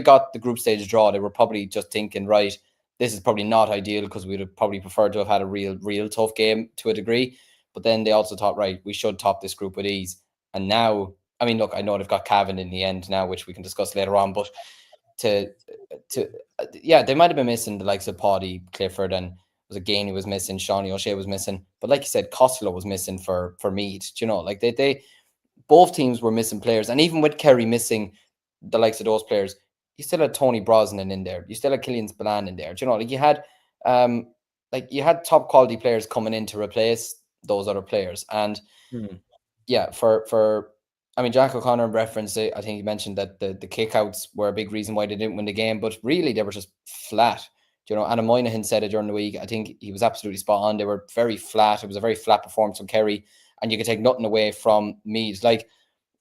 got the group stage draw, they were probably just thinking, right, this is probably not ideal because we'd have probably preferred to have had a real tough game to a degree. But then they also thought, right, we should top this group with ease. And now, I mean, look, I know they've got Cavan in the end now, which we can discuss later on, but yeah, they might have been missing the likes of Paddy, Clifford, and was it Gainey was missing, Shawnee O'Shea was missing. But like you said, Costello was missing for Meath. You know, like they both teams were missing players. And even with Kerry missing the likes of those players, you still had Tony Brosnan in there. You still had Killian Spillane in there. You know, like you had top quality players coming in to replace those other players. And yeah, I mean, Jack O'Connor referenced it. I think he mentioned that the kickouts were a big reason why they didn't win the game, but really they were just flat. You know, Anna Moynihan said it during the week. I think he was absolutely spot on. They were very flat. It was a very flat performance from Kerry, and you could take nothing away from Meath. Like,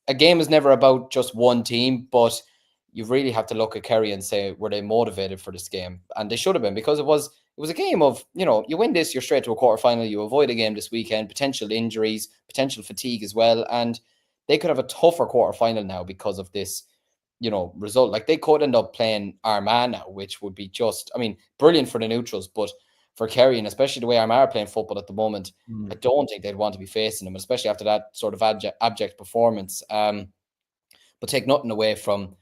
a game is never about just one team, but you really have to look at Kerry and say, were they motivated for this game? And they should have been, because it was a game of, you know, you win this, you're straight to a quarterfinal, you avoid a game this weekend, potential injuries, potential fatigue as well. And they could have a tougher quarter-final now because of this, result. Like, they could end up playing Armagh now, which would be just, I mean, brilliant for the neutrals, but for Kerry, and especially the way Armagh are playing football at the moment, I don't think they'd want to be facing them, especially after that sort of abject performance. But take nothing away from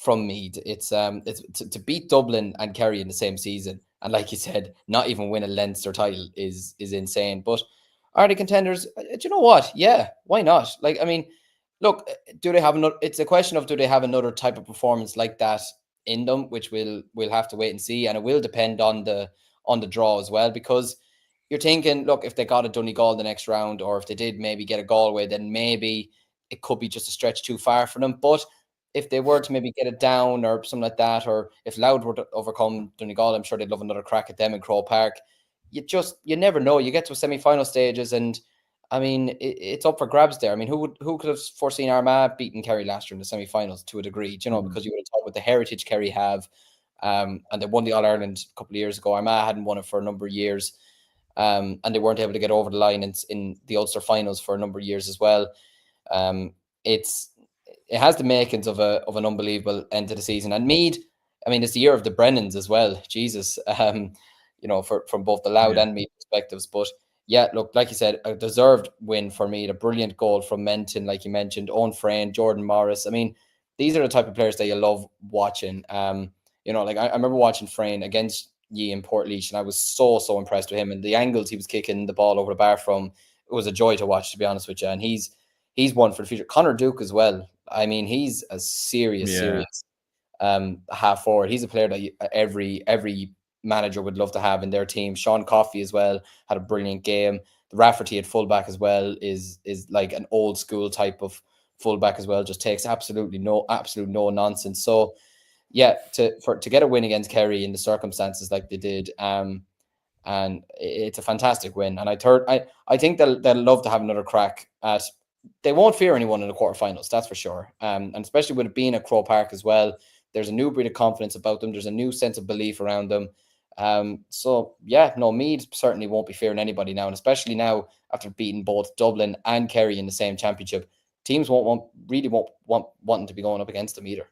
Meath. It's to beat Dublin and Kerry in the same season, and like you said, not even win a Leinster title is insane. But are they contenders? Do you know what? Yeah, why not? Like, I mean, look, do they have another? It's a question of, do they have another type of performance like that in them, which we'll have to wait and see, and it will depend on the draw as well, because you're thinking, look, if they got a Donegal the next round, or if they did maybe get a Galway, then maybe it could be just a stretch too far for them. But if they were to maybe get it down or something like that, or if Louth were to overcome Donegal, I'm sure they'd love another crack at them in Croke Park. You never know. You get to semi-final stages, and I mean, it's up for grabs there. I mean, who could have foreseen Armagh beating Kerry last year in the semi-finals to a degree? Because you would have thought with the heritage Kerry have, and they won the All-Ireland a couple of years ago. Armagh hadn't won it for a number of years, and they weren't able to get over the line in the Ulster finals for a number of years as well. It has the makings of an unbelievable end to the season. And Meath, I mean, it's the year of the Brennans as well. Jesus, from both the Louth and Meath perspectives. But yeah, look, like you said, a deserved win for Meath. A brilliant goal from Menton, like you mentioned, Owen Frayne, Jordan Morris. I mean, these are the type of players that you love watching. Like I remember watching Frayne against Yee in Portlaoise, and I was so impressed with him, and the angles he was kicking the ball over the bar from. It was a joy to watch, to be honest with you. And he's one for the future. Connor Duke as well. I mean, he's a serious half forward. He's a player that every manager would love to have in their team. Sean Coffey as well had a brilliant game. The Rafferty at fullback as well is like an old school type of fullback as well. Just takes absolute no nonsense. So yeah, to get a win against Kerry in the circumstances like they did, and it's a fantastic win. And I think they'll love to have another crack at. They won't fear anyone in the quarterfinals, that's for sure. And especially with it being at Croke Park as well, there's a new breed of confidence about them. There's a new sense of belief around them. So yeah, no, Meath certainly won't be fearing anybody now, and especially now after beating both Dublin and Kerry in the same championship, teams won't want to be going up against them either.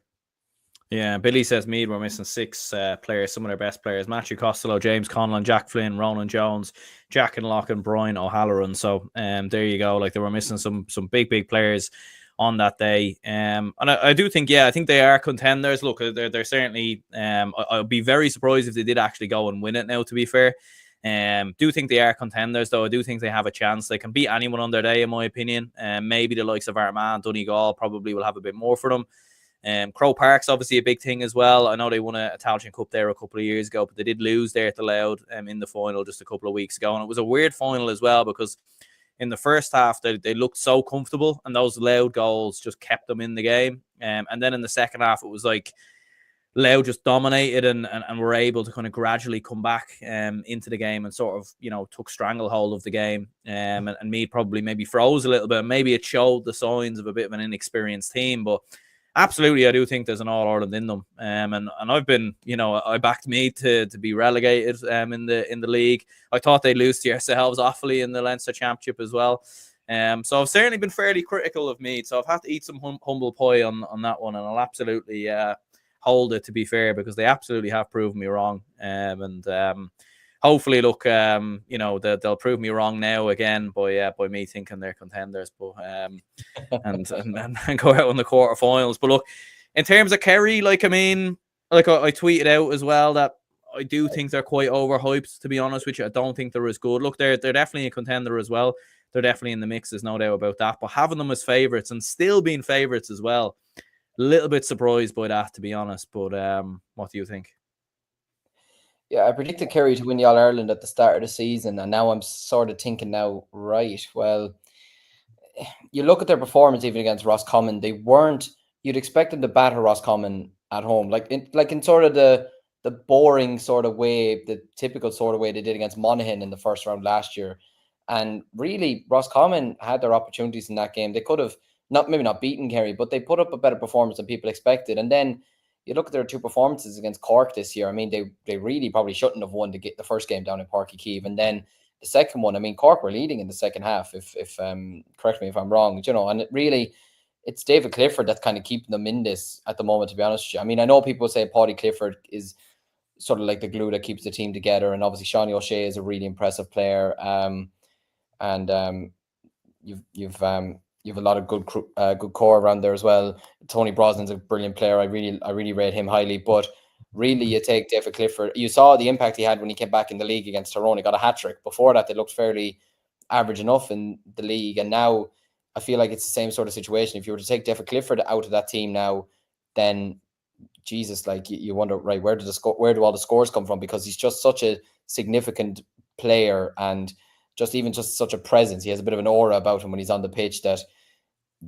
Yeah, Billy says Meath were missing 6 players, some of their best players: Matthew Costello, James Conlon, Jack Flynn, Ronan Jones, Jack and Lock, and Brian O'Halloran. So there you go. Like, they were missing some big players on that day. And I do think, I think they are contenders. Look, they're certainly, I'd be very surprised if they did actually go and win it now, to be fair. Do think they are contenders, though. I do think they have a chance. They can beat anyone on their day, in my opinion. Maybe the likes of Armagh and Donegal probably will have a bit more for them. Croke Park's obviously a big thing as well. I know they won a Tailteann Cup there a couple of years ago, but they did lose there to Louth in the final just a couple of weeks ago. And it was a weird final as well, because in the first half, they looked so comfortable, and those Louth goals just kept them in the game. And then in the second half, it was like Louth just dominated and were able to kind of gradually come back into the game and sort of, took stranglehold of the game. And Meath probably maybe froze a little bit. Maybe it showed the signs of a bit of an inexperienced team, but absolutely, I do think there's an All-Ireland in them. And I've been, I backed Meath to be relegated in the league. I thought they'd lose to yourselves awfully in the Leinster Championship as well. So I've certainly been fairly critical of Meath. So I've had to eat some humble pie on that one, and I'll absolutely hold it, to be fair, because they absolutely have proven me wrong. Hopefully, look, they'll prove me wrong now again by me thinking they're contenders, but and go out in the quarterfinals. But look, in terms of Kerry, I tweeted out as well that I do think they're quite overhyped, to be honest with you. I don't think they're as good. Look, they're definitely a contender as well. They're definitely in the mix, there's no doubt about that. But having them as favourites and still being favourites as well, a little bit surprised by that, to be honest. But what do you think? Yeah, I predicted Kerry to win the All-Ireland at the start of the season, and now I'm sort of thinking now, right, well, you look at their performance even against Roscommon, you'd expect them to batter Roscommon at home, like in sort of the boring sort of way, the typical sort of way they did against Monaghan in the first round last year. And really, Roscommon had their opportunities in that game. They could have maybe not beaten Kerry, but they put up a better performance than people expected. And then you look at their 2 performances against Cork this year. I mean, they really probably shouldn't have won the first game down in Páirc Uí Chaoimh. And then the second one, I mean, Cork were leading in the second half, if correct me if I'm wrong, and it really, it's David Clifford that's kind of keeping them in this at the moment, to be honest with you. I mean, I know people say Paddy Clifford is sort of like the glue that keeps the team together, and obviously Shawnee O'Shea is a really impressive player. You've a lot of good core around there as well. Tony Brosnan's a brilliant player. I really rate him highly. But really, you take David Clifford. You saw the impact he had when he came back in the league against Tyrone. He got a hat trick. Before that, they looked fairly average enough in the league, and now I feel like it's the same sort of situation. If you were to take David Clifford out of that team now, then Jesus, like you wonder, right, where do all the scores come from? Because he's just such a significant player and just such a presence. He has a bit of an aura about him when he's on the pitch that,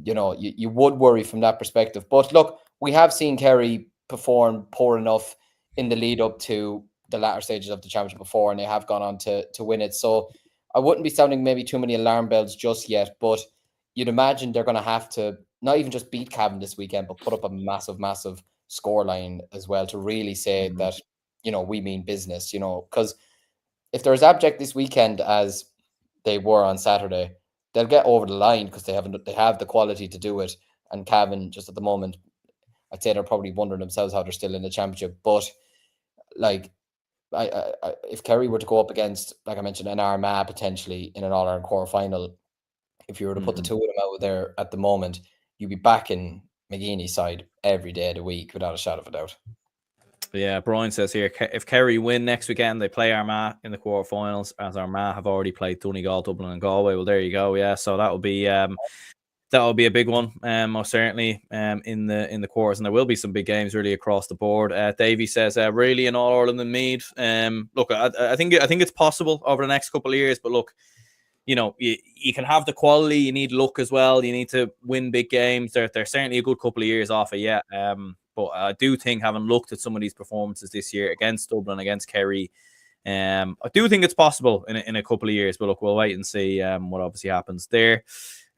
you would worry from that perspective. But look, we have seen Kerry perform poor enough in the lead up to the latter stages of the championship before, and they have gone on to win it. So I wouldn't be sounding maybe too many alarm bells just yet, but you'd imagine they're going to have to not even just beat Cavan this weekend, but put up a massive scoreline as well to really say that, we mean business, because if they're as abject this weekend as they were on Saturday, they'll get over the line because they have the quality to do it. And Cavan, just at the moment, I'd say they're probably wondering themselves how they're still in the championship. But like, if Kerry were to go up against, like I mentioned, an Armagh potentially in an All-Ireland quarter final, if you were to put the two of them out there at the moment, you'd be backing McGeeney's side every day of the week without a shadow of a doubt. Yeah, Brian says here, if Kerry win next weekend, they play Armagh in the quarterfinals, as Armagh have already played Donegal, Dublin, and Galway. Well, there you go. Yeah, so that will be a big one, most certainly, in the quarters, and there will be some big games really across the board. Davey says, really an All-Ireland in Meath. Look, I think it's possible over the next couple of years, but look, you can have the quality, you need luck as well. You need to win big games. They're certainly a good couple of years off it, yeah. But I do think, having looked at some of these performances this year against Dublin, against Kerry, I do think it's possible in a couple of years. But look, we'll wait and see what obviously happens there.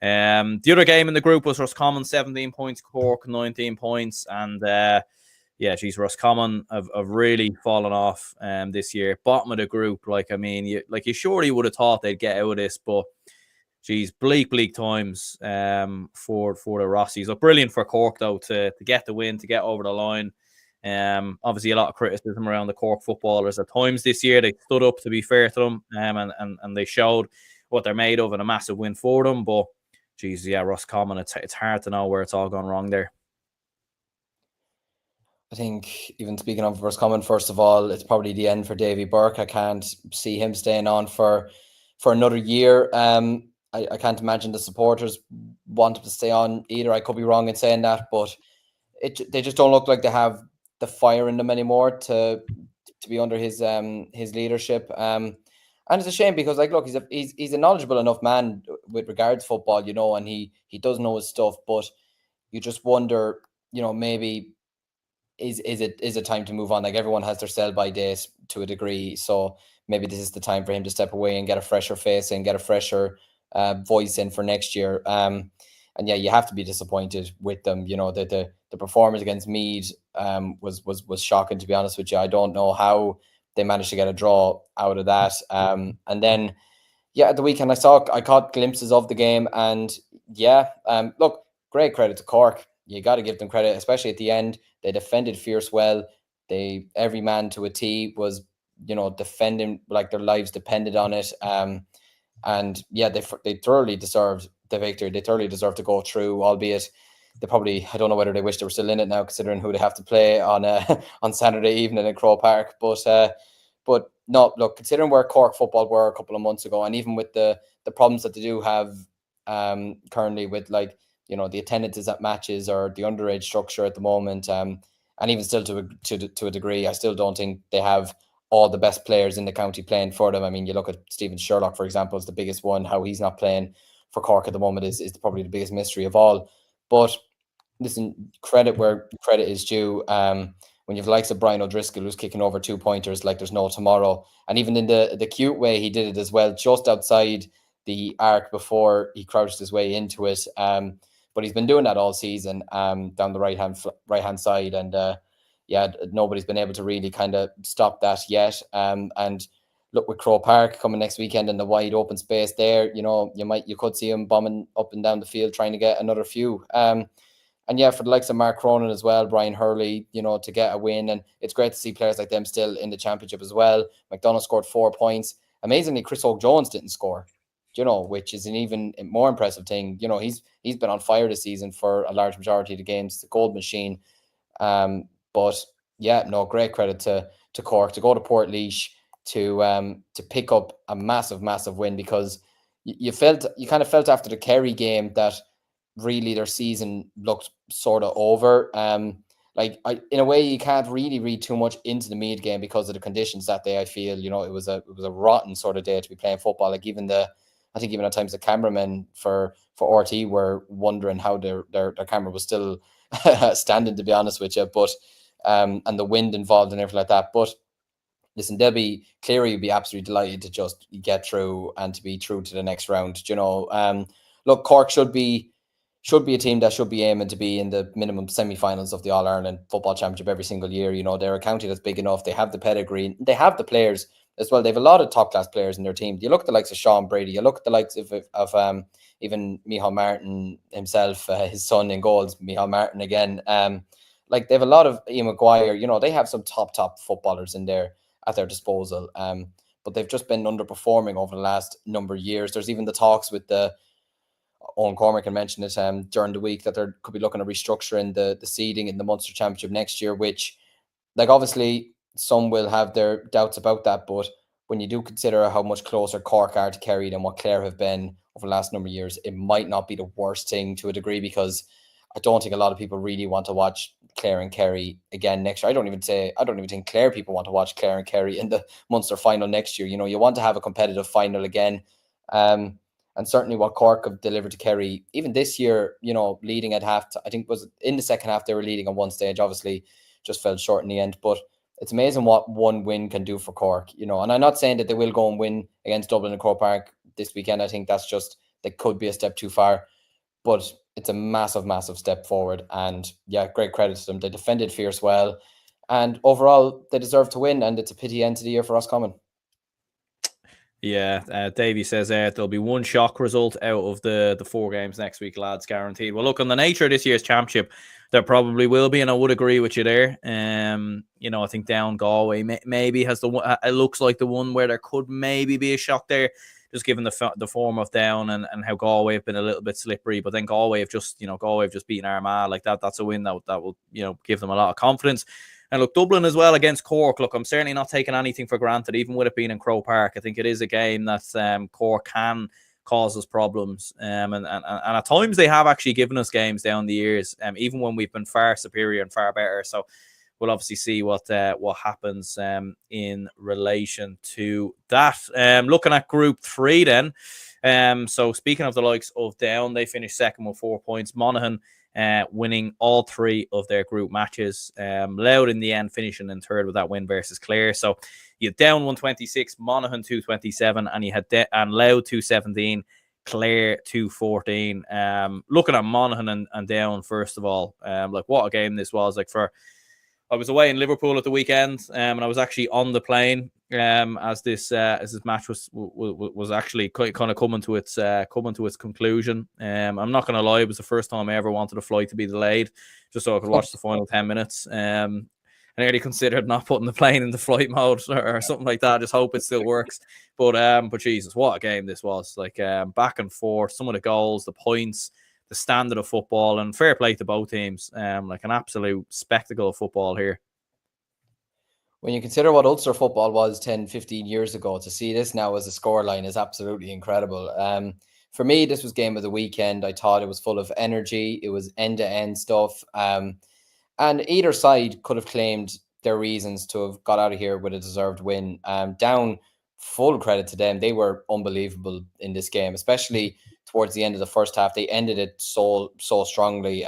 The other game in the group was Roscommon 17 points, Cork 19 points, and Roscommon have really fallen off this year. Bottom of the group, you surely would have thought they'd get out of this, but bleak times for the Rossies. Look, brilliant for Cork though to get the win, to get over the line. Obviously a lot of criticism around the Cork footballers at times this year. They stood up, to be fair to them, and they showed what they're made of, and a massive win for them. But Roscommon, it's hard to know where it's all gone wrong there. I think, even speaking of Roscommon, first of all, it's probably the end for Davy Burke. I can't see him staying on for another year. I can't imagine the supporters want him to stay on either. I could be wrong in saying that, but they just don't look like they have the fire in them anymore to be under his leadership. And it's a shame because, like, look, he's a knowledgeable enough man with regards to football, and he does know his stuff. But you just wonder, maybe is it time to move on? Like, everyone has their sell-by date to a degree, so maybe this is the time for him to step away and get a fresher face and get a fresher voice in for next year. And yeah, you have to be disappointed with them. The performance against Meath was shocking, to be honest with you. I don't know how they managed to get a draw out of that. And then, at the weekend I caught glimpses of the game, and look, great credit to Cork. You got to give them credit, especially at the end. They defended fierce well. Every man to a T was, defending like their lives depended on it. And yeah, they thoroughly deserved the victory. They thoroughly deserved to go through, albeit they probably, I don't know whether they wish they were still in it now, considering who they have to play on on Saturday evening in Croke Park. But no, look, considering where Cork football were a couple of months ago, and even with the problems that they do have currently with, like, the attendances at matches or the underage structure at the moment, and even still to a degree, I still don't think they have all the best players in the county playing for them. I mean, you look at Stephen Sherlock, for example, is the biggest one. How he's not playing for Cork at the moment is probably the biggest mystery of all. But listen, credit where credit is due. When you've likes of Brian O'Driscoll, who's kicking over 2-pointers like there's no tomorrow, and even in the cute way he did it as well, just outside the arc before he crouched his way into it. But he's been doing that all season, down the right hand side, and nobody's been able to really kind of stop that yet. And look, with Croke Park coming next weekend in the wide open space there, you could see him bombing up and down the field trying to get another few. And yeah, for the likes of Mark Cronin as well, Brian Hurley, to get a win. And it's great to see players like them still in the championship as well. McDonagh scored 4 points. Amazingly, Chris Oak-Jones didn't score, which is an even more impressive thing. He's been on fire this season for a large majority of the games, the gold machine. But yeah, no, great credit to Cork to go to Portlaoise to pick up a massive, massive win, because you kind of felt after the Kerry game that really their season looked sort of over. In a way, you can't really read too much into the Meath game because of the conditions that day. I feel it was a rotten sort of day to be playing football. Like even at times the cameramen for RT were wondering how their camera was still standing, to be honest with you. But and the wind involved and everything like that. But listen, Cleary would be absolutely delighted to just get through and to be through to the next round. Look, Cork should be a team that should be aiming to be in the minimum semi-finals of the All-Ireland Football Championship every single year. They're a county that's big enough. They have the pedigree. They have the players as well. They have a lot of top-class players in their team. You look at the likes of Sean Brady. You look at the likes of even Micheál Martin himself, his son in goals, Micheál Martin again. They have a lot of Ian Maguire. They have some top footballers in there at their disposal. But they've just been underperforming over the last number of years. There's even the talks with Owen Cormac had mentioned it during the week that they could be looking at restructuring the seeding in the Munster Championship next year, which, obviously some will have their doubts about that, but when you do consider how much closer Cork are to Kerry than what Clare have been over the last number of years, it might not be the worst thing to a degree, because I don't think a lot of people really want to watch Clare and Kerry again next year. I don't even think Clare people want to watch Clare and Kerry in the Munster final next year. You want to have a competitive final again. And certainly what Cork have delivered to Kerry, even this year, leading at half, I think was in the second half, they were leading on one stage, obviously just fell short in the end. But it's amazing what one win can do for Cork, and I'm not saying that they will go and win against Dublin and Croke Park this weekend. I think that's just, they could be a step too far, but it's a massive, massive step forward. And yeah, great credit to them. They defended fierce well, and overall they deserve to win, and it's a pity end to the year for us coming. Yeah, Davey says there'll be one shock result out of the 4 games next week, lads, guaranteed. Well, look, on the nature of this year's championship, there probably will be, and I would agree with you there. I think down Galway maybe has it looks like the one where there could maybe be a shock there, just given the form of down and how Galway have been a little bit slippery. But then Galway have just beaten Armagh like that. That's a win that will give them a lot of confidence. And look, Dublin as well against Cork. Look, I'm certainly not taking anything for granted, even with it being in Croke Park. I think it is a game that Cork can cause us problems. And at times they have actually given us games down the years, even when we've been far superior and far better. So we'll obviously see what happens in relation to that. Looking at Group 3 then. So speaking of the likes of Down, they finished second with 4 points. Monaghan winning all 3 of their group matches. Louth in the end finishing in third with that win versus Clare. So you had Down 126, Monaghan 227, and you had and Louth 217, Clare 214. Looking at Monaghan and Down, first of all, what a game this was. I was away in Liverpool at the weekend, and I was actually on the plane as this match was actually kind of coming to its conclusion. I'm not going to lie, it was the first time I ever wanted a flight to be delayed, just so I could watch the final 10 minutes. I nearly considered not putting the plane into flight mode or something like that. I just hope it still works. But Jesus, what a game this was! Back and forth, some of the goals, the points, the standard of football, and fair play to both teams. An absolute spectacle of football here. When you consider what Ulster football was 10, 15 years ago, to see this now as a scoreline is absolutely incredible. For me, this was game of the weekend. I thought it was full of energy. It was end-to-end stuff. And either side could have claimed their reasons to have got out of here with a deserved win. Down, full credit to them. They were unbelievable in this game, especially towards the end of the first half. They ended it so strongly.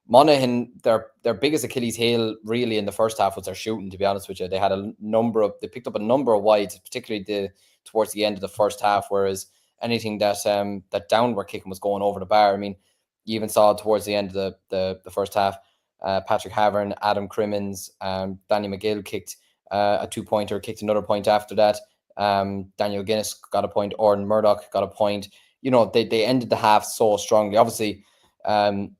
Monaghan, their biggest Achilles heel really in the first half was their shooting, to be honest with you. They picked up a number of wides, particularly towards the end of the first half, whereas anything that Down were kicking was going over the bar. I mean, you even saw towards the end of the first half, Patrick Havern, Adam Crimmins, Danny McGill kicked a 2-pointer, kicked another point after that. Daniel Guinness got a point. Oran Murdoch got a point. You know, they ended the half so strongly. Obviously,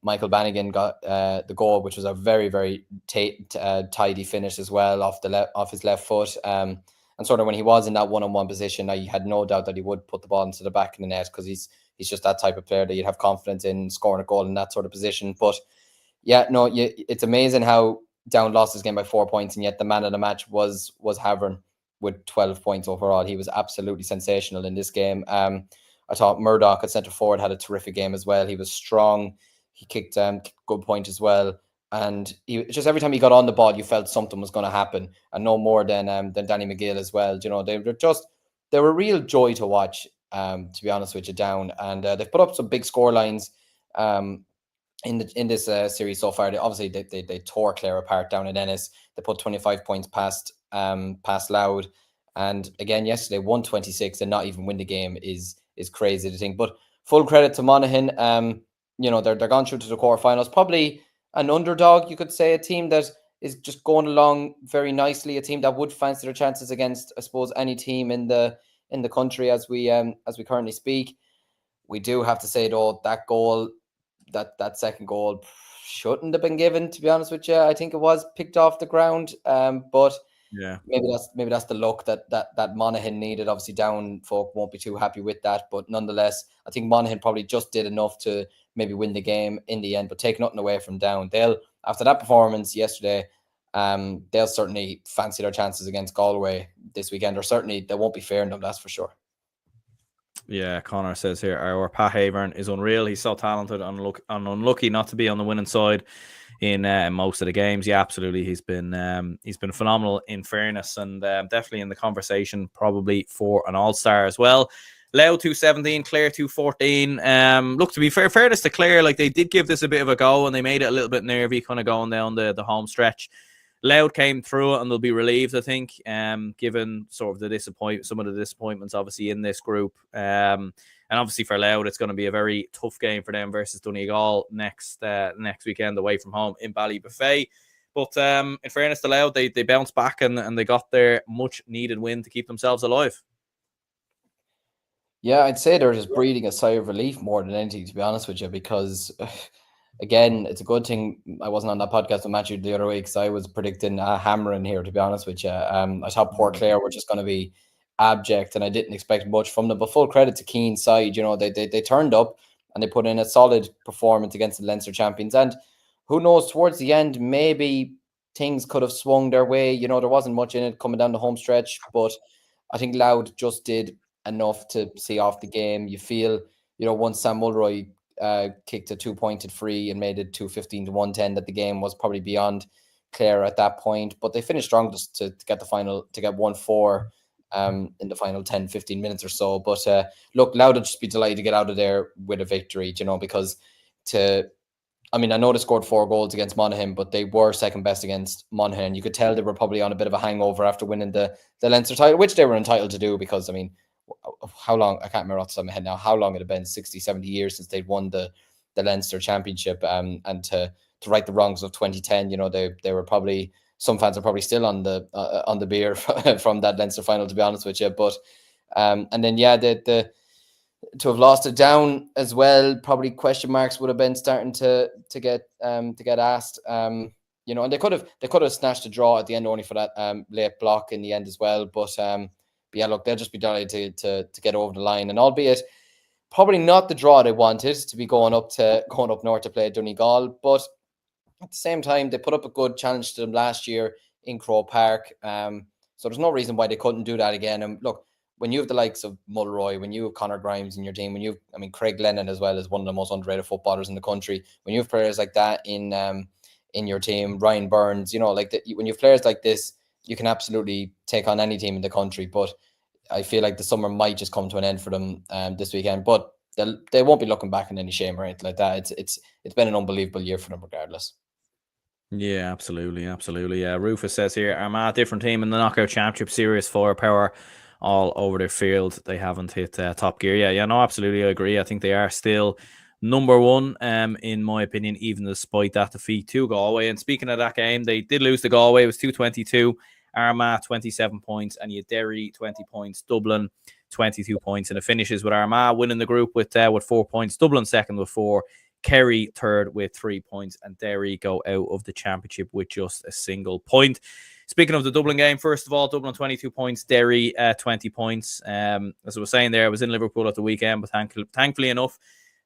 Michael Bannigan got the goal, which was a very, very tidy finish as well off his left foot. And sort of when he was in that one-on-one position, I had no doubt that he would put the ball into the back of the net, because he's just that type of player that you'd have confidence in scoring a goal in that sort of position. But yeah, no, it's amazing how Down lost his game by 4 points, and yet the man of the match was Havern with 12 points overall. He was absolutely sensational in this game. I thought Murdoch at centre forward had a terrific game as well. He was strong. He kicked good point as well. And he just, every time he got on the ball, you felt something was going to happen, and no more than Danny McGill as well. You know, they were a real joy to watch. To be honest with you, Down, and they've put up some big score lines in this series so far. They tore Clare apart down in Ennis. They put 25 points past Louth, and again yesterday 126 and not even win the game is crazy to think. But full credit to Monaghan. You know, they're gone through to the quarterfinals. Probably an underdog, you could say, a team that is just going along very nicely. A team that would fancy their chances against, I suppose, any team in the country as we currently speak. We do have to say though, that goal, that second goal shouldn't have been given, to be honest with you. I think it was picked off the ground. But yeah, maybe that's the luck that Monaghan needed. Obviously, Down folk won't be too happy with that, but nonetheless, I think Monaghan probably just did enough to maybe win the game in the end. But take nothing away from Down. They'll, after that performance yesterday, they'll certainly fancy their chances against Galway this weekend, or certainly they won't be fair in them, that's for sure. Yeah, Connor says here, our Pat Havern is unreal. He's so talented and unlucky not to be on the winning side in most of the games. Yeah, absolutely. He's been phenomenal, in fairness, and definitely in the conversation, probably for an all-star as well. Louth 217, Clare 214. Look, to be fairness to Clare, like, they did give this a bit of a go, and they made it a little bit nervy kind of going down the home stretch. Louth came through it, and they'll be relieved, I think, given sort of some of the disappointments obviously in this group. And obviously for Louth, it's going to be a very tough game for them versus Donegal next weekend away from home in Ballybuffet. But in fairness to Louth, they bounced back and they got their much needed win to keep themselves alive. Yeah, I'd say they're just breathing a sigh of relief more than anything, to be honest with you, because again, it's a good thing I wasn't on that podcast with Matthew the other week, because I was predicting a hammering here, to be honest with you. I thought Port Clare were just going to be abject, and I didn't expect much from them. But full credit to Keane's side, you know, they turned up and they put in a solid performance against the Leinster champions. And who knows, towards the end, maybe things could have swung their way. You know, there wasn't much in it coming down the home stretch, but I think Louth just did enough to see off the game. You feel, you know, once Sam Mulroy kicked a 2-pointed free and made it 215 to 110, that the game was probably beyond Clare at that point. But they finished strong just to get the final, to get 1-4 in the final 10-15 minutes or so. But look, Louth would just be delighted to get out of there with a victory, you know, because I know they scored 4 goals against Monaghan, but they were second best against Monaghan. You could tell they were probably on a bit of a hangover after winning the Leinster title, which they were entitled to do, because, I mean, how long, I can't remember off the top of my head now, how long it had been, 60, 70 years since they'd won the Leinster championship, and to right the wrongs of 2010, you know, they were probably, some fans are probably still on the beer from that Leinster final, to be honest with you. But and then the to have lost it Down as well, probably question marks would have been starting to get asked. You know, and they could have snatched a draw at the end, only for that late block in the end as well. But yeah, look, they'll just be delighted to get over the line, and albeit probably not the draw they wanted, to be going up north to play Donegal, but at the same time, they put up a good challenge to them last year in Croke Park. So there's no reason why they couldn't do that again. And look, when you have the likes of Mulroy, when you have Conor Grimes in your team, Craig Lennon as well is one of the most underrated footballers in the country. When you have players like that in your team, Ryan Burns, you know, when you have players like this, you can absolutely take on any team in the country. But I feel like the summer might just come to an end for them this weekend. But they won't be looking back in any shame or anything like that. It's been an unbelievable year for them regardless. Yeah, absolutely. Yeah, Rufus says here, Armagh, different team in the knockout championship, serious firepower all over their field. They haven't hit top gear. Yeah, no, absolutely, I agree. I think they are still number one, in my opinion, even despite that defeat to Galway. And speaking of that game, they did lose to Galway. It was 2-22 Armagh 27 points, and you Derry 20 points, Dublin 22 points, and it finishes with Armagh winning the group with 4 points, Dublin second with 4, Kerry third with 3 points, and Derry go out of the championship with just a single point. Speaking of the Dublin game, first of all, Dublin 22 points, Derry 20 points. As I was saying there, I was in Liverpool at the weekend, but thankfully enough,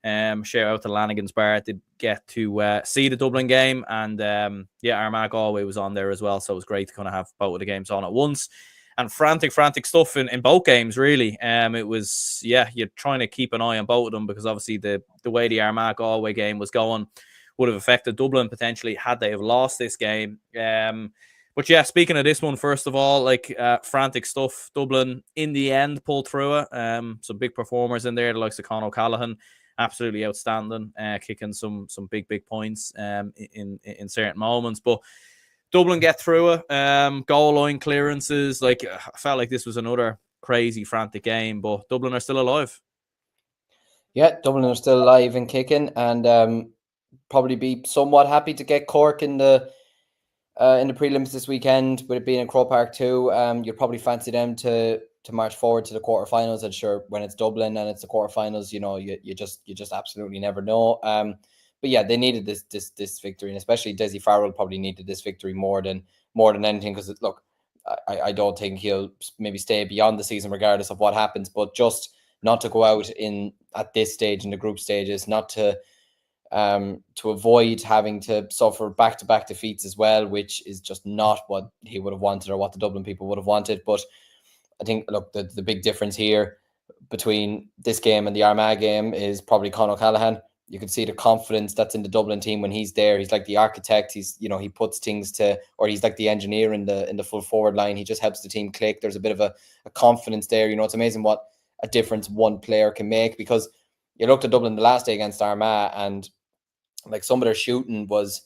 shout out to Lanigan's Bar, did get to see the Dublin game, and Armagh Galway was on there as well, so it was great to kind of have both of the games on at once. And frantic stuff in both games, really. It was, you're trying to keep an eye on both of them, because obviously the way the Armagh Galway game was going would have affected Dublin potentially had they have lost this game. But yeah, speaking of this one, first of all, like frantic stuff. Dublin in the end pulled through it. Some big performers in there, the likes of Conor O'Callaghan, absolutely outstanding, kicking some big points in certain moments. But Dublin get through it. Goal line clearances. Like I felt like this was another crazy frantic game, but Dublin are still alive. Yeah, Dublin are still alive and kicking, and probably be somewhat happy to get Cork in the prelims this weekend, with it being in Croke Park too. You'd probably fancy them to march forward to the quarterfinals. And sure, when it's Dublin and it's the quarterfinals, you just absolutely never know. But yeah, they needed this victory, and especially Dessie Farrell probably needed this victory more than anything, because look, I don't think he'll maybe stay beyond the season regardless of what happens, but just not to go out at this stage in the group stages, not to avoid having to suffer back-to-back defeats as well, which is just not what he would have wanted or what the Dublin people would have wanted. But I think, look, the big difference here between this game and the Armagh game is probably Conor O'Callaghan. You can see the confidence that's in the Dublin team when he's there. He's like the architect. He puts things or he's like the engineer in the full forward line. He just helps the team click. There's a bit of a confidence there. It's amazing what a difference one player can make, because you looked at Dublin the last day against Armagh, and like some of their shooting was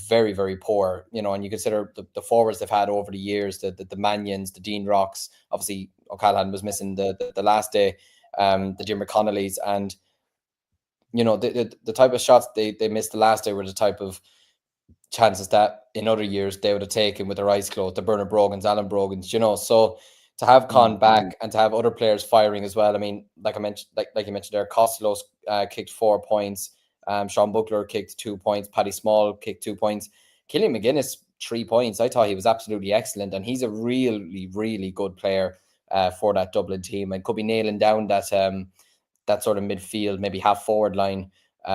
very, very poor, and you consider the forwards they've had over the years, the Manions, the Dean Rocks. Obviously O'Callaghan was missing the last day, the Jim McConnellys, and the type of shots they missed the last day were the type of chances that in other years they would have taken with their eyes closed, the Bernard Brogans, Alan Brogans, so to have Con back and to have other players firing as well. I mean, like you mentioned there, Costello kicked 4 points, Sean Buckler kicked 2 points, Paddy Small kicked 2 points, Killian McGuinness 3 points. I thought he was absolutely excellent, and he's a really, really good player for that Dublin team, and could be nailing down that sort of midfield, maybe half forward line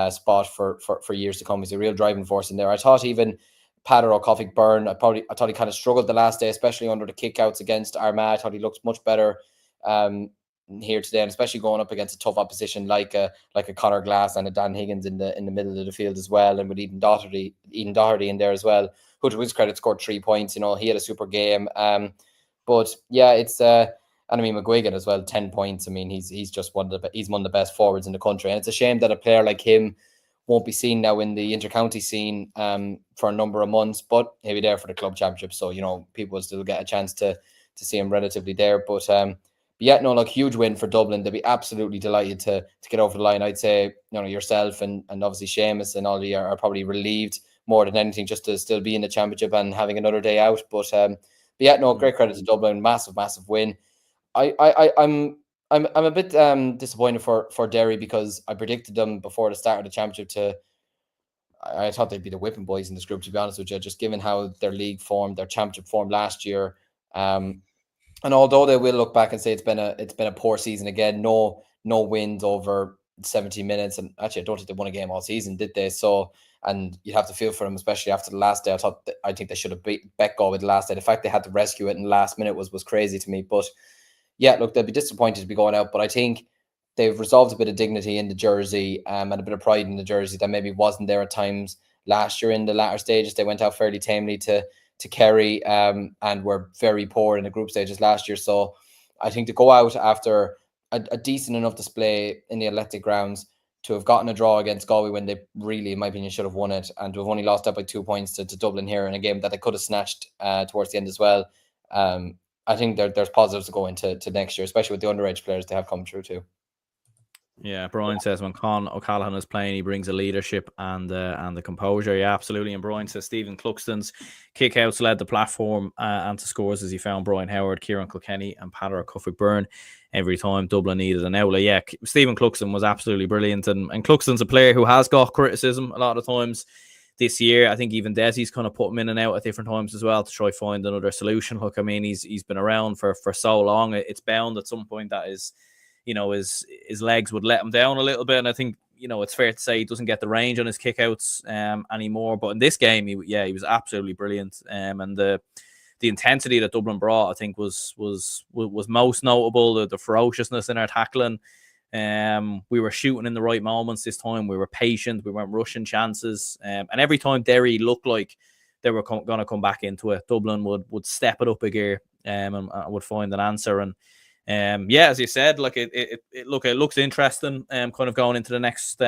spot for years to come. He's a real driving force in there. I thought even Patter or Coffey Byrne, I thought he kind of struggled the last day, especially under the kickouts against Armagh. I thought he looked much better here today, and especially going up against a tough opposition like a Conor Glass and a Dan Higgins in the middle of the field as well, and with Eden Doherty in there as well, who to his credit scored 3 points. He had a super game. But yeah, it's and I mean McGuigan as well, 10 points. I mean, he's just one of the best forwards in the country, and it's a shame that a player like him won't be seen now in the intercounty scene for a number of months, but he'll be there for the club championship, so people will still get a chance to see him relatively there. But yeah, no, like, huge win for Dublin. They'll be absolutely delighted to get over the line. I'd say yourself and obviously Seamus and Ollie are probably relieved more than anything just to still be in the championship and having another day out. But yeah, no, great credit to Dublin. Massive win. I'm a bit disappointed for Derry, because I predicted them before the start of the championship I thought they'd be the whipping boys in this group, to be honest with you, just given how their league formed, their championship formed last year. And although they will look back and say it's been a poor season again, no wins over 70 minutes, and actually I don't think they won a game all season, did they? So, and you'd have to feel for them, especially after the last day. I think they should have beat Becco with the last day. The fact they had to rescue it in the last minute was crazy to me. But yeah, look, they'll be disappointed to be going out, but I think they've resolved a bit of dignity in the jersey and a bit of pride in the jersey that maybe wasn't there at times last year in the latter stages. They went out fairly tamely to Kerry and were very poor in the group stages last year. So I think to go out after a decent enough display in the Athletic Grounds, to have gotten a draw against Galway when they really, in my opinion, should have won it, and to have only lost out by 2 points to Dublin here in a game that they could have snatched towards the end as well. I think there's positives to go into next year, especially with the underage players they have come through too. Yeah, Brian says when Con O'Callaghan is playing, he brings a leadership and the composure. Yeah, absolutely. And Brian says Stephen Cluxton's kickouts led the platform and to scores as he found Brian Howard, Kieran Kilkenny, and Padder Cuffwick Byrne every time Dublin needed an outlet. Yeah, Stephen Cluxton was absolutely brilliant, and Cluxton's a player who has got criticism a lot of times this year. I think even Desi's kind of put him in and out at different times as well to try find another solution. Look, I mean, he's been around for so long. It's bound at some point that is, his legs would let him down a little bit. And I think, it's fair to say he doesn't get the range on his kickouts anymore. But in this game, he was absolutely brilliant. And the intensity that Dublin brought, I think, was most notable. The ferociousness in our tackling. We were shooting in the right moments this time. We were patient. We weren't rushing chances. And every time Derry looked like they were going to come back into it, Dublin would step it up a gear and would find an answer. And as you said, like it looks interesting. Kind of going into the next,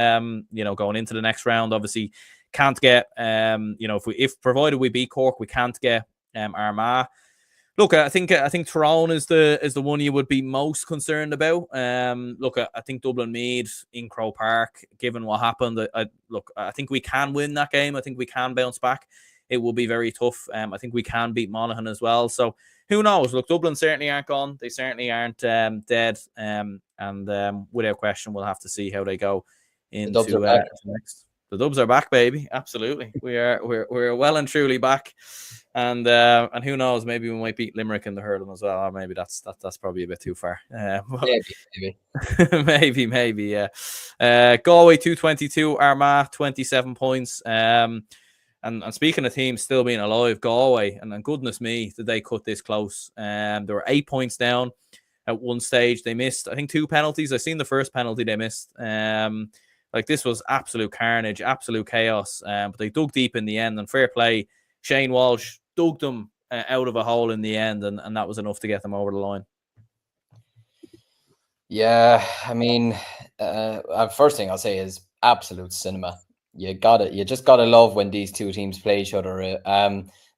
round. Obviously, can't get, if provided we beat Cork, we can't get Armagh. Look, I think Tyrone is the one you would be most concerned about. Look, I think Dublin Mead in Croke Park, given what happened, I think we can win that game. I think we can bounce back. It will be very tough. I think we can beat Monaghan as well. So who knows? Look, Dublin certainly aren't gone. They certainly aren't dead. And without question, we'll have to see how they go into next. The Dubs are back, baby. Absolutely, we're well and truly back. And who knows? Maybe we might beat Limerick in the hurling as well. Or maybe that's probably a bit too far. Maybe, yeah. Galway 222, Armagh 27 points. And speaking of teams still being alive, Galway, and goodness me, did they cut this close? They were 8 points down at one stage. They missed, I think, 2 penalties. I seen the first penalty they missed. This was absolute carnage, absolute chaos. But they dug deep in the end, and fair play. Shane Walsh dug them out of a hole in the end, and that was enough to get them over the line. Yeah, I mean, first thing I'll say is absolute cinema. You just gotta love when these two teams play each other.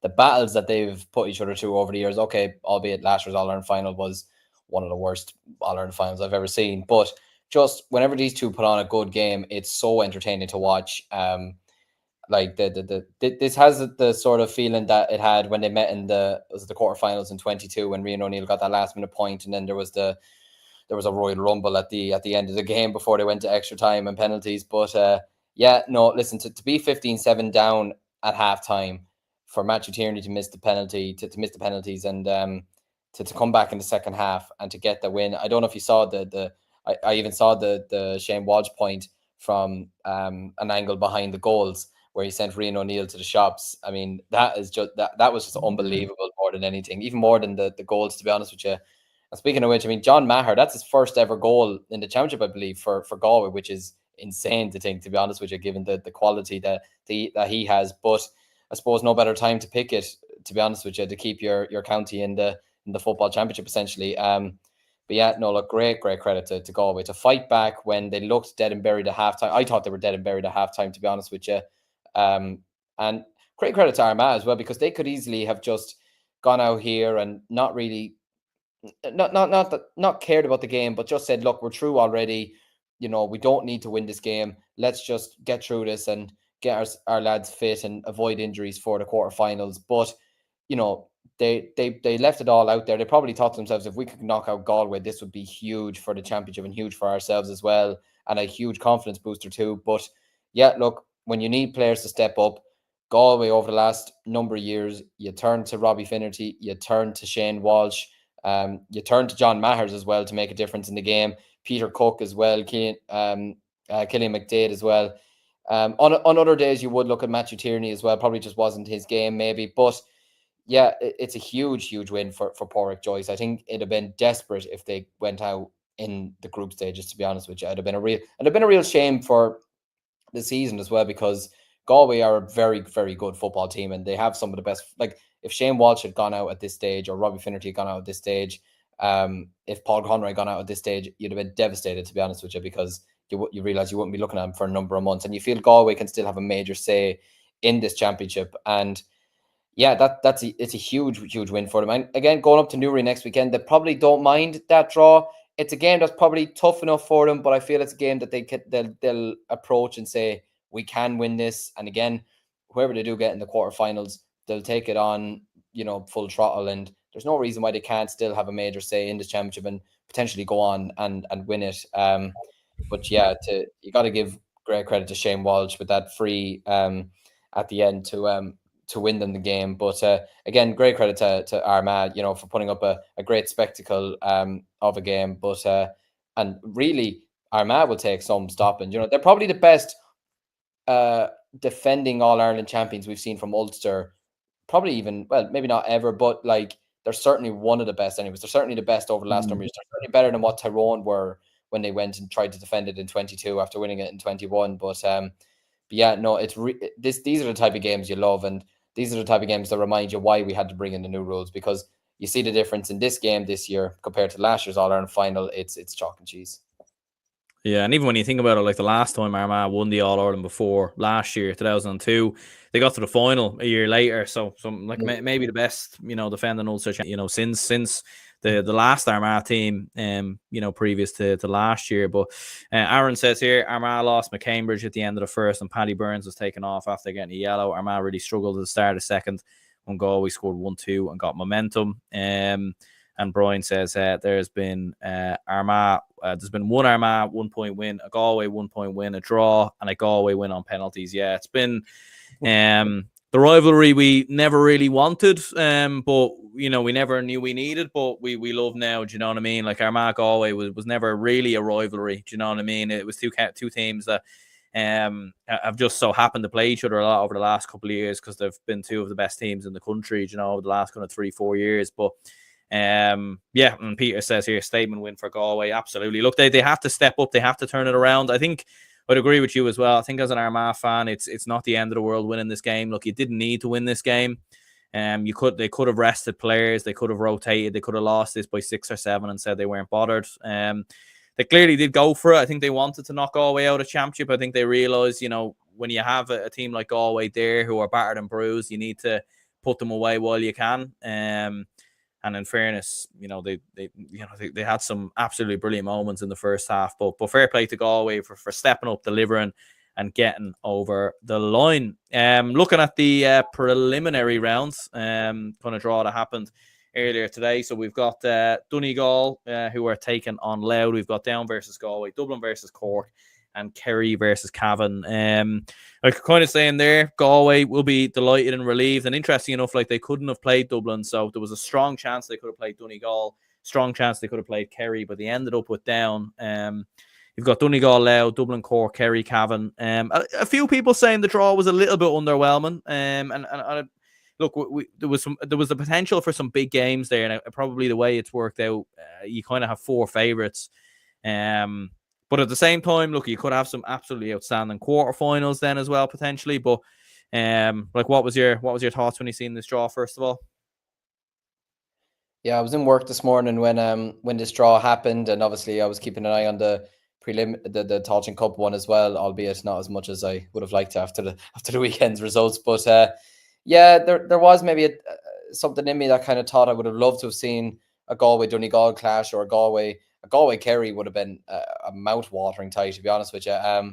The battles that they've put each other through over the years, okay, albeit last year's All-Ireland final was one of the worst All-Ireland finals I've ever seen, but just whenever these two put on a good game, it's so entertaining to watch. This has the sort of feeling that it had when they met in the quarterfinals in 22 when Rian O'Neill got that last minute point, and then there was a Royal Rumble at the end of the game before they went to extra time and penalties. But listen, to be 15-7 down at halftime, for Matthew Tierney to miss the penalty, to miss the penalties, and to come back in the second half and to get the win. I don't know if you saw I even saw the Shane Walsh point from an angle behind the goals where he sent Rian O'Neill to the shops. I mean, that was just unbelievable, more than anything, even more than the goals, to be honest with you. And speaking of which, I mean, John Maher, that's his first ever goal in the championship, I believe, for Galway, which is insane to think, to be honest with you, given the quality that he has. But I suppose no better time to pick it, to be honest with you, to keep your county in the football championship, essentially. But yeah, no, look, great credit to Galway to fight back when they looked dead and buried at halftime. I thought they were dead and buried at halftime, to be honest with you. And great credit to Armagh as well, because they could easily have just gone out here and not really, not cared about the game, but just said, look, we're through already. We don't need to win this game. Let's just get through this and get our lads fit and avoid injuries for the quarterfinals. But they left it all out there. They probably thought to themselves, if we could knock out Galway, this would be huge for the championship and huge for ourselves as well, and a huge confidence booster too. But yeah, look, when you need players to step up, Galway over the last number of years, you turn to Robbie Finnerty, you turn to Shane Walsh, you turn to John Mahers as well to make a difference in the game. Peter Cook as well, Killian McDade as well. On other days, you would look at Matthew Tierney as well. Probably just wasn't his game, maybe. But yeah, it's a huge win for Pádraig Joyce. I think it'd have been desperate if they went out in the group stages, to be honest with you. It'd have been a real shame for the season as well, because Galway are a very, very good football team, and they have some of the best. Like, if Shane Walsh had gone out at this stage, or Robbie Finnerty had gone out at this stage, if Paul Conroy had gone out at this stage, you'd have been devastated, to be honest with you, because you realise you wouldn't be looking at them for a number of months, and you feel Galway can still have a major say in this championship. And yeah, it's a huge win for them. And again, going up to Newry next weekend, they probably don't mind that draw. it's a game that's probably tough enough for them, but I feel it's a game that they'll approach and say, we can win this. And again, whoever they do get in the quarterfinals, they'll take it on, full throttle. And there's no reason why they can't still have a major say in this championship and potentially go on and win it. But yeah, you got to give great credit to Shane Walsh with that free at the end to win them the game. But again, great credit to Armagh, for putting up a great spectacle of a game. But and really, Armagh will take some stopping. They're probably the best defending All-Ireland champions we've seen from Ulster. Probably even, well, maybe not ever, but like they're certainly one of the best anyways. They're certainly the best over the last number of years. They're certainly better than what Tyrone were when they went and tried to defend it in 22 after winning it in 21. But yeah, no, these are the type of games you love, and these are the type of games that remind you why we had to bring in the new rules, because you see the difference in this game this year compared to last year's All-Ireland final. It's chalk and cheese. Yeah, and even when you think about it, like the last time Armagh won the All-Ireland before last year, 2002, they got to the final a year later. So like maybe the best, defending Ulster, since the last Armagh team, previous to last year. But Aaron says here, Armagh lost McCambridge at the end of the first, and Paddy Burns was taken off after getting a yellow. Armagh really struggled at the start of the second. When Galway scored 1-2 and got momentum. And Brian says there's been Armagh. There's been one Armagh 1 point win, a Galway 1 point win, a draw, and a Galway win on penalties. Yeah, it's been the rivalry we never really wanted, but we never knew we needed, but we love now. Do you know what I mean? Like Armagh Galway was never really a rivalry. Do you know what I mean? It was two teams that have just so happened to play each other a lot over the last couple of years because they've been two of the best teams in the country. Over the last kind of 3-4 years, but. And Peter says here, statement win for Galway. Absolutely. Look, they have to step up. They have to turn it around. I think I'd agree with you as well. I think as an Armagh fan, it's not the end of the world winning this game. Look, you didn't need to win this game. They could have rested players. They could have rotated. They could have lost this by 6 or 7 and said they weren't bothered. They clearly did go for it. I think they wanted to knock Galway out of championship. I think they realised, when you have a team like Galway there who are battered and bruised, you need to put them away while you can. And in fairness, they had some absolutely brilliant moments in the first half. But fair play to Galway for stepping up, delivering, and getting over the line. Looking at the preliminary rounds, kind of draw that happened earlier today. So we've got Donegal, who are taking on Louth. We've got Down versus Galway, Dublin versus Cork, and Kerry versus Cavan. I could kind of saying there, Galway will be delighted and relieved. And interesting enough, like they couldn't have played Dublin, so there was a strong chance they could have played Donegal, strong chance they could have played Kerry, but they ended up with Down. You've got Donegal, Louth, Dublin, Cork, Kerry, Cavan. A few people saying the draw was a little bit underwhelming. And look, there was the potential for some big games there, and probably the way it's worked out, you kind of have 4 favourites. But at the same time, look, you could have some absolutely outstanding quarterfinals then as well, potentially. But what was your thoughts when you seen this draw, first of all? Yeah, I was in work this morning when this draw happened, and obviously I was keeping an eye on the the Tailteann Cup one as well, albeit not as much as I would have liked after the weekend's results. But yeah, there was maybe something in me that kind of thought I would have loved to have seen a Galway Donegal clash, or a Galway Kerry would have been a mouth-watering tie, to be honest with you. I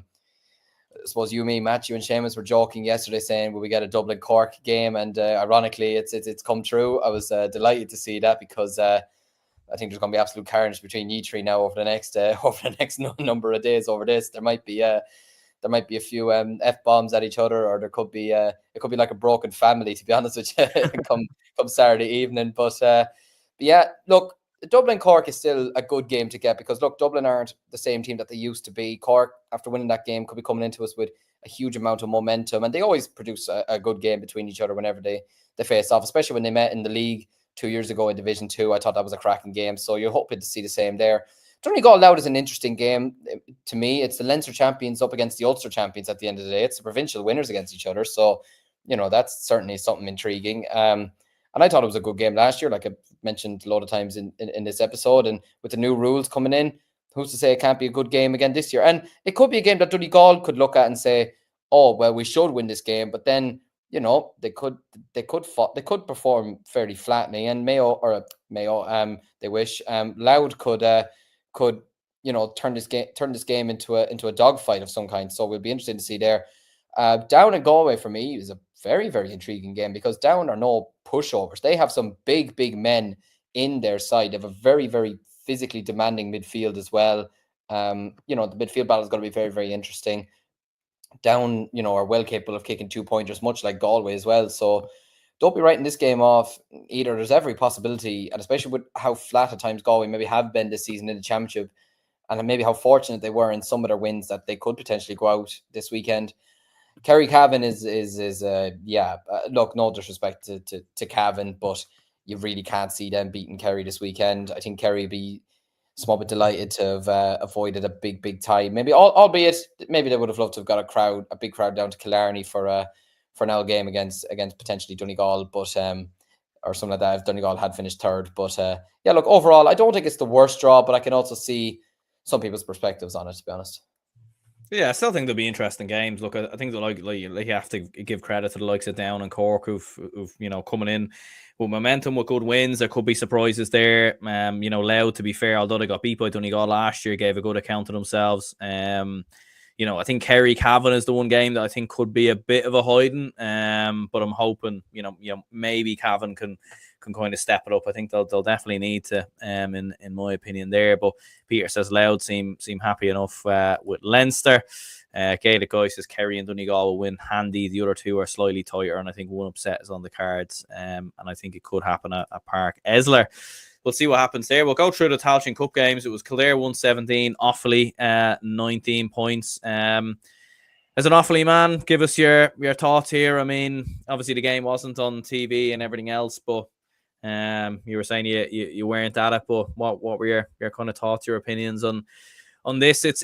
suppose you, me, Matthew, and Seamus were joking yesterday saying, will we get a Dublin Cork game? And ironically, it's come true. I was delighted to see that, because I think there's going to be absolute carnage between you three now over the next number of days over this. There might be a few F-bombs at each other, or there could be it could be like a broken family, to be honest with you, come Saturday evening. But yeah, look, Dublin Cork is still a good game to get, because look, Dublin aren't the same team that they used to be. Cork, after winning that game, could be coming into us with a huge amount of momentum, and they always produce a good game between each other whenever they face off, especially when they met in the league 2 years ago in Division 2. I thought that was a cracking game, so you're hoping to see the same there. Donegal Louth is an interesting game to me. It's the Leinster champions up against the Ulster champions at the end of the day. It's the provincial winners against each other, so that's certainly something intriguing. And I thought it was a good game last year, like I mentioned a lot of times in this episode. And with the new rules coming in, who's to say it can't be a good game again this year? And it could be a game that Donegal could look at and say, oh, well, we should win this game. But then, they could perform fairly flatly. And Mayo, they wish, Louth could could, turn this game into a dogfight of some kind. So we'll be interested to see there. Down in Galway for me is a very, very intriguing game because Down are no pushovers. They have some big men in their side. They have a very, very physically demanding midfield as well. The midfield battle is going to be very, very interesting. Down, are well capable of kicking 2-pointers, much like Galway as well. So don't be writing this game off either. There's every possibility, and especially with how flat at times Galway maybe have been this season in the championship, and maybe how fortunate they were in some of their wins that they could potentially go out this weekend. Kerry Cavan is look, no disrespect to Cavan, but you really can't see them beating Kerry this weekend. I think Kerry be small bit delighted to have avoided a big tie. Maybe, albeit maybe they would have loved to have got a big crowd down to Killarney for an L game against potentially Donegal, but or something like that if Donegal had finished third. But look, overall, I don't think it's the worst draw, but I can also see some people's perspectives on it, to be honest. Yeah, I still think there'll be interesting games. Look, I think that like you have to give credit to the likes of Down and Cork who've coming in with momentum, with good wins. There could be surprises there. Louth, to be fair, although they got beat by Donegal last year, gave a good account of themselves. I think Kerry Cavan is the one game that I think could be a bit of a hiding. But I'm hoping, maybe Cavan can kind of step it up. I think they'll definitely need to, in my opinion there. But Peter says Louth seem happy enough with Leinster. Gaelic guy says Kerry and Donegal will win handy. The other two are slightly tighter, and I think one upset is on the cards. And I think it could happen at Park Esler. We'll see what happens there. We'll go through the Tailteann Cup games. It was Kildare 117, Offaly 19 points. As an Offaly man, give us your thoughts here. I mean, obviously the game wasn't on TV and everything else, but you were saying you weren't at it. But what were your kind of thoughts, your opinions on this? It's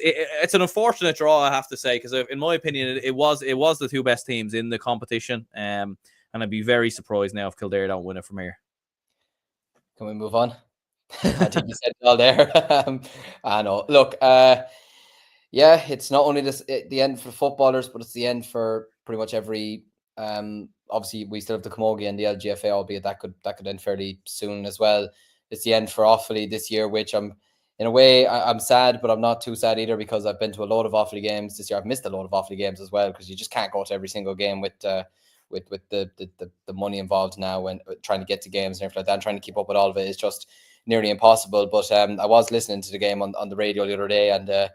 an unfortunate draw, I have to say, because in my opinion, it was the two best teams in the competition. And I'd be very surprised now if Kildare don't win it from here. Can we move on? I think you said it all there. I know. Look, it's not only the end for footballers, but it's the end for pretty much every. Obviously, we still have the Camogie and the LGFA, albeit that could end fairly soon as well. It's the end for Offaly this year, which I'm in a way I'm sad, but I'm not too sad either because I've been to a load of Offaly games this year. I've missed a load of Offaly games as well because you just can't go to every single game with the money involved now and trying to get to games and everything like that, and trying to keep up with all of it is just nearly impossible. But I was listening to the game on the radio the other day, and it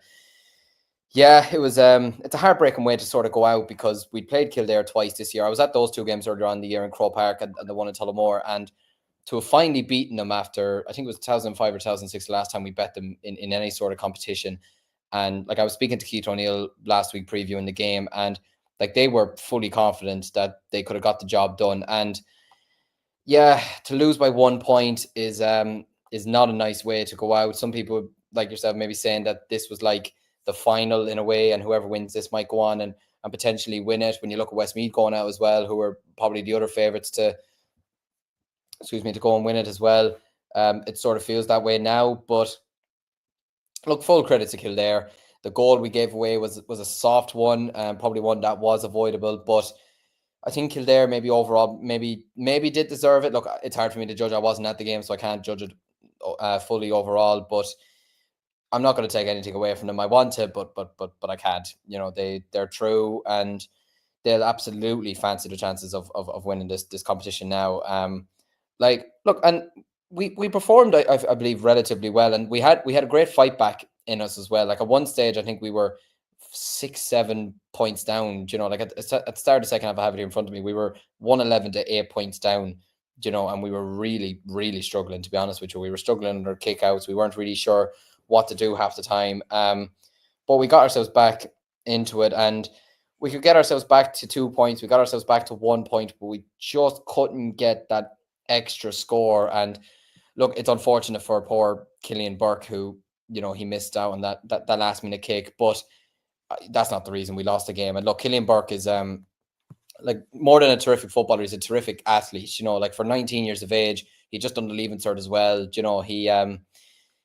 was it's a heartbreaking way to sort of go out because we played Kildare twice this year. I was at those two games earlier on in the year in Croke Park and the one in Tullamore, and to have finally beaten them after, I think it was 2005 or 2006 the last time we bet them in any sort of competition. And like I was speaking to Keith O'Neill last week previewing the game, and like they were fully confident that they could have got the job done. And to lose by 1 point is not a nice way to go out. Some people like yourself maybe saying that this was like the final in a way, and whoever wins this might go on and potentially win it. When you look at Westmeath going out as well, who are probably the other favourites to go and win it as well. It sort of feels that way now. But look, full credit to Kildare. The goal we gave away was a soft one, probably one that was avoidable. But I think Kildare maybe overall maybe did deserve it. Look, it's hard for me to judge. I wasn't at the game, so I can't judge it fully overall. But I'm not going to take anything away from them. I want to, but I can't. They're true, and they'll absolutely fancy the chances of winning this competition now. Look, and we performed, I believe, relatively well, and we had a great fight back in us as well. Like at one stage, I think we were 6-7 points down. Like at the start of the second half, I have it here in front of me. We were 111 to 8 points down. And we were really, really struggling. To be honest with you, we were struggling under kickouts. We weren't really sure what to do half the time. But we got ourselves back into it, and we could get ourselves back to 2 points. We got ourselves back to 1 point, but we just couldn't get that extra score. And look, it's unfortunate for poor Killian Burke, who he missed out on that last minute kick, but that's not the reason we lost the game. And look, Killian Burke is like more than a terrific footballer, he's a terrific athlete. Like for 19 years of age, he just done the leaving cert as well.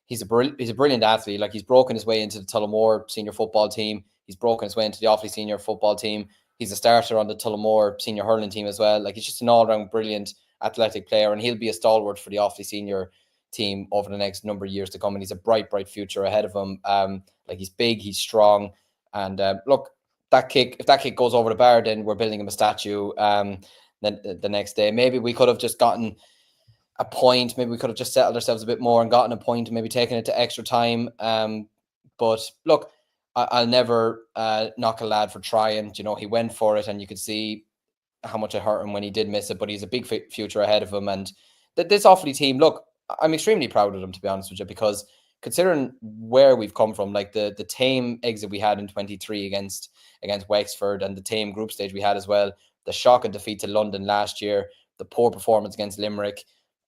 He's a brilliant athlete. Like he's broken his way into the Tullamore senior football team. He's broken his way into the Offaly senior football team. He's a starter on the Tullamore senior hurling team as well. Like he's just an all-round brilliant athletic player, and he'll be a stalwart for the Offaly senior team over the next number of years to come, and he's a bright future ahead of him. Like, he's big, he's strong, and look, if that kick goes over the bar, then we're building him a statue. Then the next day, maybe we could have just gotten a point. Maybe we could have just settled ourselves a bit more and gotten a point, and maybe taken it to extra time. But look, I'll never knock a lad for trying. You know, he went for it, and you could see how much it hurt him when he did miss it. But he's a big future ahead of him, and this Offaly team, look, I'm extremely proud of them, to be honest with you, because considering where we've come from, like the tame exit we had in 23 against Wexford, and the tame group stage we had as well, the shock of defeat to London last year, the poor performance against Limerick,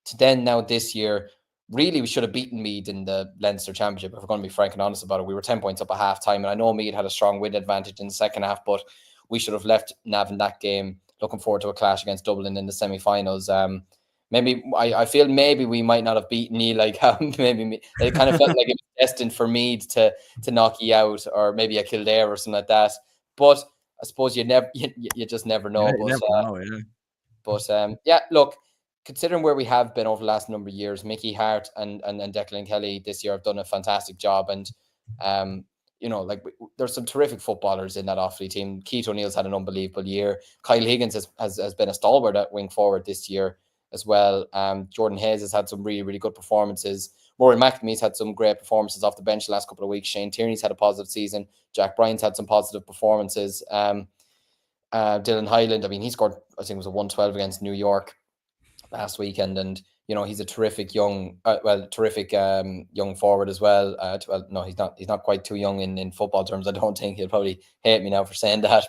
to then now this year, really we should have beaten Meath in the Leinster Championship, if we're going to be frank and honest about it. We were 10 points up at half time, and I know Meath had a strong win advantage in the second half, but we should have left Nav in that game. Looking forward to a clash against Dublin in the semi-finals. Maybe I feel maybe we might not have beaten you, like maybe it kind of felt like it was destined for Meath to knock you out, or maybe a Kildare or something like that. But I suppose you just never know. Yeah, look, considering where we have been over the last number of years, Mickey Hart and Declan Kelly this year have done a fantastic job, and you know, like, there's some terrific footballers in that Offaly team. Keith O'Neill's had an unbelievable year. Kyle Higgins has been a stalwart at wing forward this year as well. Jordan Hayes has had some really, really good performances. Rory McNamee's had some great performances off the bench the last couple of weeks. Shane Tierney's had a positive season. Jack Bryan's had some positive performances. Dylan Hyland, I mean, he scored, I think it was a 112 against New York last weekend, and you know, he's a terrific young forward as well. Well, no, he's not quite too young in football terms. I don't think. He'll probably hate me now for saying that,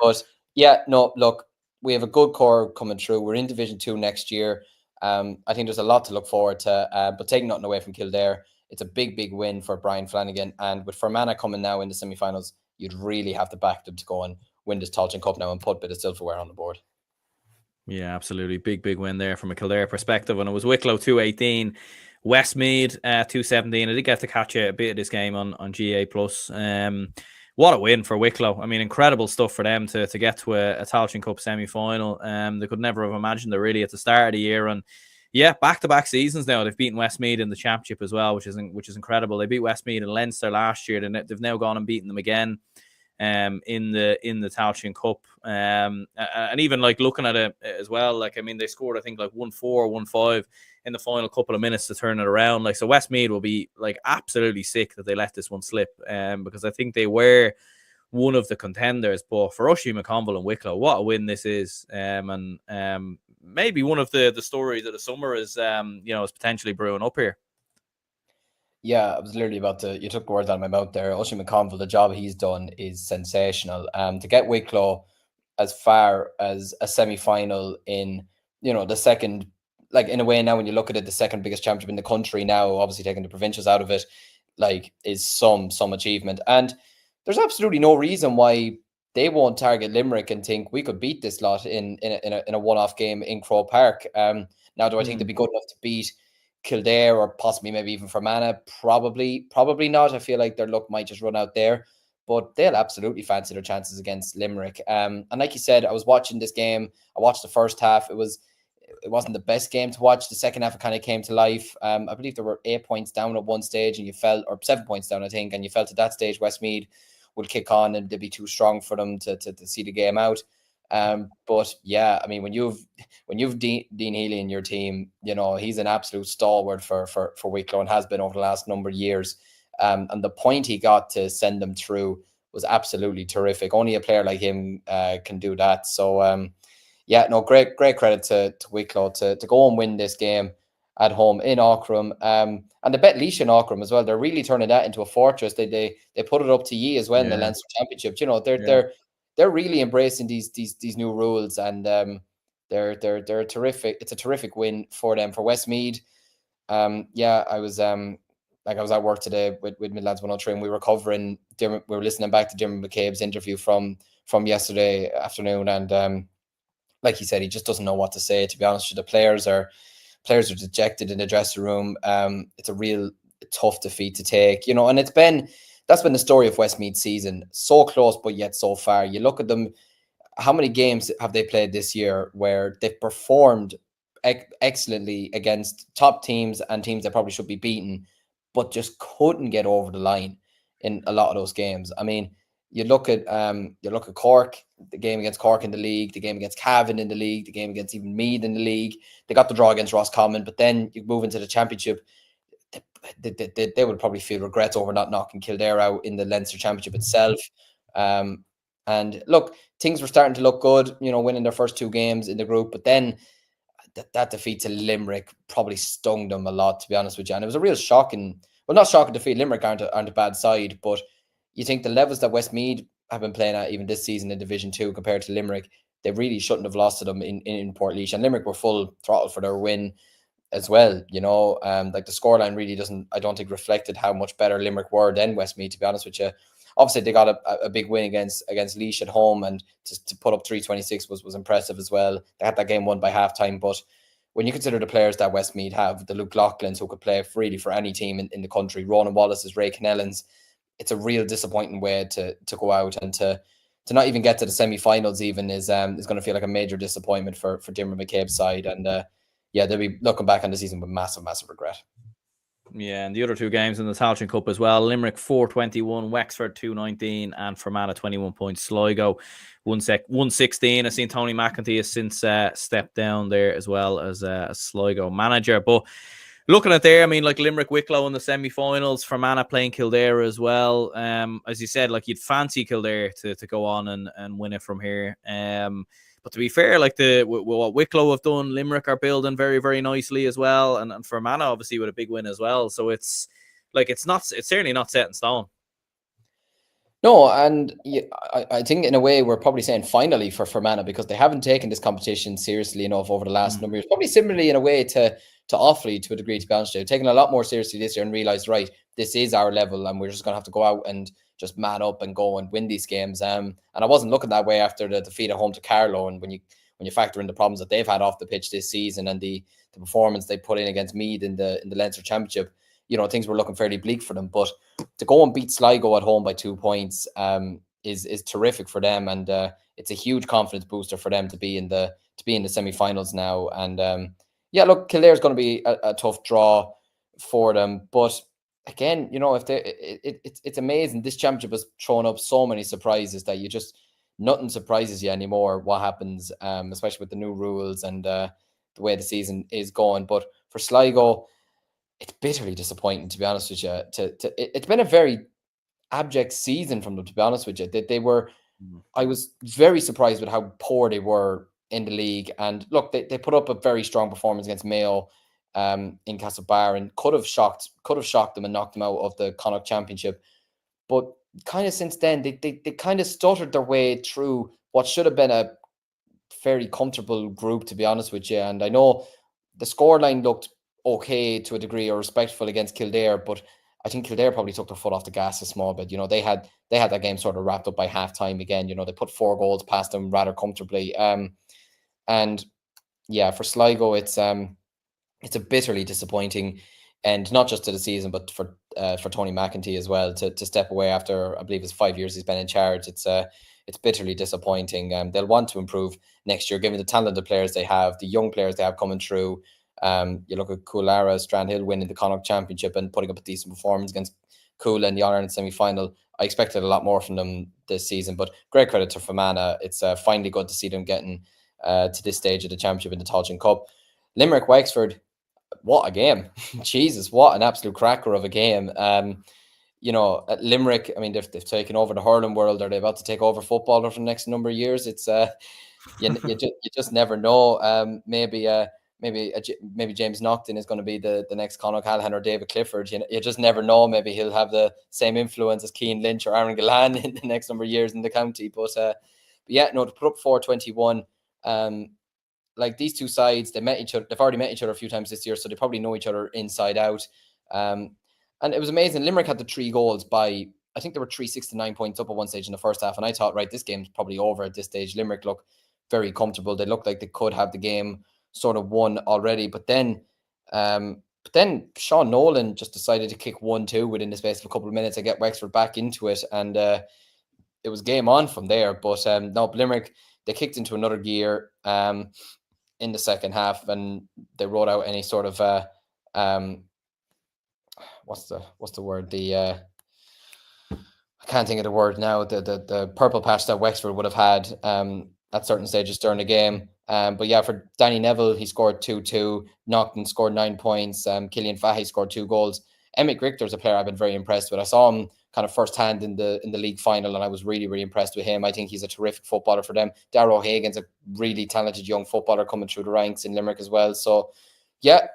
but yeah, no, look, we have a good core coming through. We're in Division 2 next year. I think there's a lot to look forward to, but taking nothing away from Kildare, it's a big win for Brian Flanagan, and with Fermanagh coming now in the semi-finals, you'd really have to back them to go and win this Tailteann Cup now and put a bit of silverware on the board. Yeah, absolutely. Big win there from a Kildare perspective. And it was Wicklow 218, Westmeath 217. I did get to catch a bit of this game on GA Plus. What a win for Wicklow. I mean, incredible stuff for them to get to a Tailteann Cup semi-final. They could never have imagined it really at the start of the year. And yeah, back-to-back seasons now. They've beaten Westmeath in the championship as well, which is incredible. They beat Westmeath in Leinster last year. They've now gone and beaten them again in the Tailteann Cup, and even like looking at it as well, like, I mean, they scored, I think, like 1-4, 1-5 in the final couple of minutes to turn it around. Like, so Westmeath will be like absolutely sick that they let this one slip, because I think they were one of the contenders. But for Oshie McConville and Wicklow, what a win this is, and maybe one of the stories of the summer is is potentially brewing up here. Yeah, I was literally you took words out of my mouth there. Oshie McConville, the job he's done is sensational. To get Wicklow as far as a semi-final in, the second, like, in a way now when you look at it, the second biggest championship in the country now, obviously taking the provincials out of it, like, is some achievement. And there's absolutely no reason why they won't target Limerick and think we could beat this lot in a one-off game in Croke Park. Now, do I think they'd be good enough to beat Kildare or possibly maybe even Fermanagh? Probably not. I feel like their luck might just run out there, but they'll absolutely fancy their chances against Limerick. And like you said, I was watching this game. I watched the first half. It wasn't the best game to watch. The second half, it kind of came to life. I believe there were 8 points down at one stage, and or 7 points down, I think, and you felt at that stage Westmeath would kick on and they'd be too strong for them to see the game out. But yeah, I mean, when you've Dean Healy in your team, he's an absolute stalwart for Wicklow and has been over the last number of years. And the point he got to send them through was absolutely terrific. Only a player like him can do that. So yeah, no, great credit to Wicklow to go and win this game at home in Aughrim. And they bet Laois in Aughrim as well. They're really turning that into a fortress. They put it up to Yee as well in the Leinster Championship. They're really embracing these new rules, and they're terrific. It's a terrific win for them. For Westmeath, yeah, I was at work today with Midlands 103, and we were listening back to Jim McCabe's interview from yesterday afternoon, and like he said, he just doesn't know what to say. To be honest, the players are dejected in the dressing room. It's a real tough defeat to take, and that's been the story of Westmeath's season. So close, but yet so far. You look at them, how many games have they played this year where they've performed excellently against top teams and teams that probably should be beaten, but just couldn't get over the line in a lot of those games. I mean, you look at Cork, the game against Cork in the league, the game against Cavan in the league, the game against even Meath in the league. They got the draw against Roscommon, but then you move into the championship. They would probably feel regrets over not knocking Kildare out in the Leinster Championship itself. And look, things were starting to look good, winning their first 2 games in the group, but then that defeat to Limerick probably stung them a lot, to be honest with you. And it was a real shocking, well, not shocking defeat. Limerick aren't a bad side, but you think the levels that Westmeath have been playing at even this season in Division 2 compared to Limerick, they really shouldn't have lost to them in Portlaoise. And Limerick were full throttle for their win as well. Like the scoreline really doesn't, I don't think, reflected how much better Limerick were than Westmeath, to be honest with you. Obviously, they got a big win against Laois at home, and to put up 326 was impressive as well. They had that game won by halftime, but when you consider the players that Westmeath have, the Luke Loughlin's who could play freely for any team in the country, Ronan Wallace's, Ray Kennellan's, it's a real disappointing way to go out, and to not even get to the semi-finals even is going to feel like a major disappointment for Diarmuid McCabe's side. And they'll be looking back on the season with massive regret. Yeah, and the other 2 games in the Tailteann Cup as well. Limerick 421, Wexford 219, and Fermanagh 21 points. Sligo 116. I've seen Tony McEntee has since stepped down there as well as a Sligo manager. But looking at there, I mean, like Limerick Wicklow in the semi-finals, Fermanagh playing Kildare as well. As you said, like you'd fancy Kildare to go on and win it from here. But to be fair, like what Wicklow have done, Limerick are building very, very nicely as well, and Fermanagh obviously with a big win as well. So it's certainly not set in stone. No, and I think in a way we're probably saying finally for Fermanagh, because they haven't taken this competition seriously enough over the last number of years. Probably similarly in a way to Offaly, to a degree, to be honest. They've taken a lot more seriously this year and realised, right, this is our level, and we're just going to have to go out and just man up and go and win these games. And I wasn't looking that way after the defeat at home to Carlow, and when you factor in the problems that they've had off the pitch this season and the performance they put in against Meath in the Leinster Championship, things were looking fairly bleak for them. But to go and beat Sligo at home by 2 points is terrific for them, and it's a huge confidence booster for them to be in the semi-finals now. And look, Kildare's going to be a tough draw for them, but again, it's amazing. This championship has thrown up so many surprises that nothing surprises you anymore. What happens, especially with the new rules and the way the season is going. But for Sligo, it's bitterly disappointing, to be honest with you. It's been a very abject season from them, to be honest with you. I was very surprised with how poor they were in the league. And look, they put up a very strong performance against Mayo in Castlebar, and could have shocked them and knocked them out of the Connacht Championship. But kind of since then, they kind of stuttered their way through what should have been a very comfortable group, to be honest with you. And I know the scoreline looked okay to a degree, or respectful against Kildare, but I think Kildare probably took their foot off the gas a small bit. They had that game sort of wrapped up by halftime again. They put 4 goals past them rather comfortably. And yeah, for Sligo, it's a bitterly disappointing end, not just to the season, but for Tony McEntee as well, to step away after, I believe it's 5 years he's been in charge. It's bitterly disappointing. They'll want to improve next year, given the talented players they have, the young players they have coming through. You look at Coolara, Strandhill winning the Connacht Championship and putting up a decent performance against Coola in the All-Ireland semi-final. I expected a lot more from them this season, but great credit to Fermanagh. It's finally good to see them getting to this stage of the championship in the Tailteann Cup. Limerick Wexford, what a game. Jesus, what an absolute cracker of a game. At Limerick, I mean, they've taken over the hurling world. Are they about to take over football for the next number of years? It's you just never know. Maybe James Naughton is going to be the next Conor Callahan or David Clifford. You just never know. Maybe he'll have the same influence as Cian Lynch or Aaron Gillan in the next number of years in the county. But to put up 421, like these two sides, they met each other. They've already met each other a few times this year, so they probably know each other inside out. And it was amazing. Limerick had the 3 goals by, I think they were 3-6 to 9 points up at one stage in the first half, and I thought, right, this game's probably over at this stage. Limerick look very comfortable. They looked like they could have the game sort of won already, but then Sean Nolan just decided to kick 1-2 within the space of a couple of minutes and get Wexford back into it, and it was game on from there. But no, Limerick, they kicked into another gear. in the second half, and they wrote out any sort of what's the word? I can't think of the word now. The purple patch that Wexford would have had at certain stages during the game. But yeah, for Danny Neville, he scored 2-2. Naughton scored 9 points. Killian Fahey scored 2 goals. Emmett Richter's a player I've been very impressed with. I saw him kind of firsthand in the league final, and I was really, really impressed with him. I think he's a terrific footballer for them. Darrow Hagan's a really talented young footballer coming through the ranks in Limerick as well. So yeah,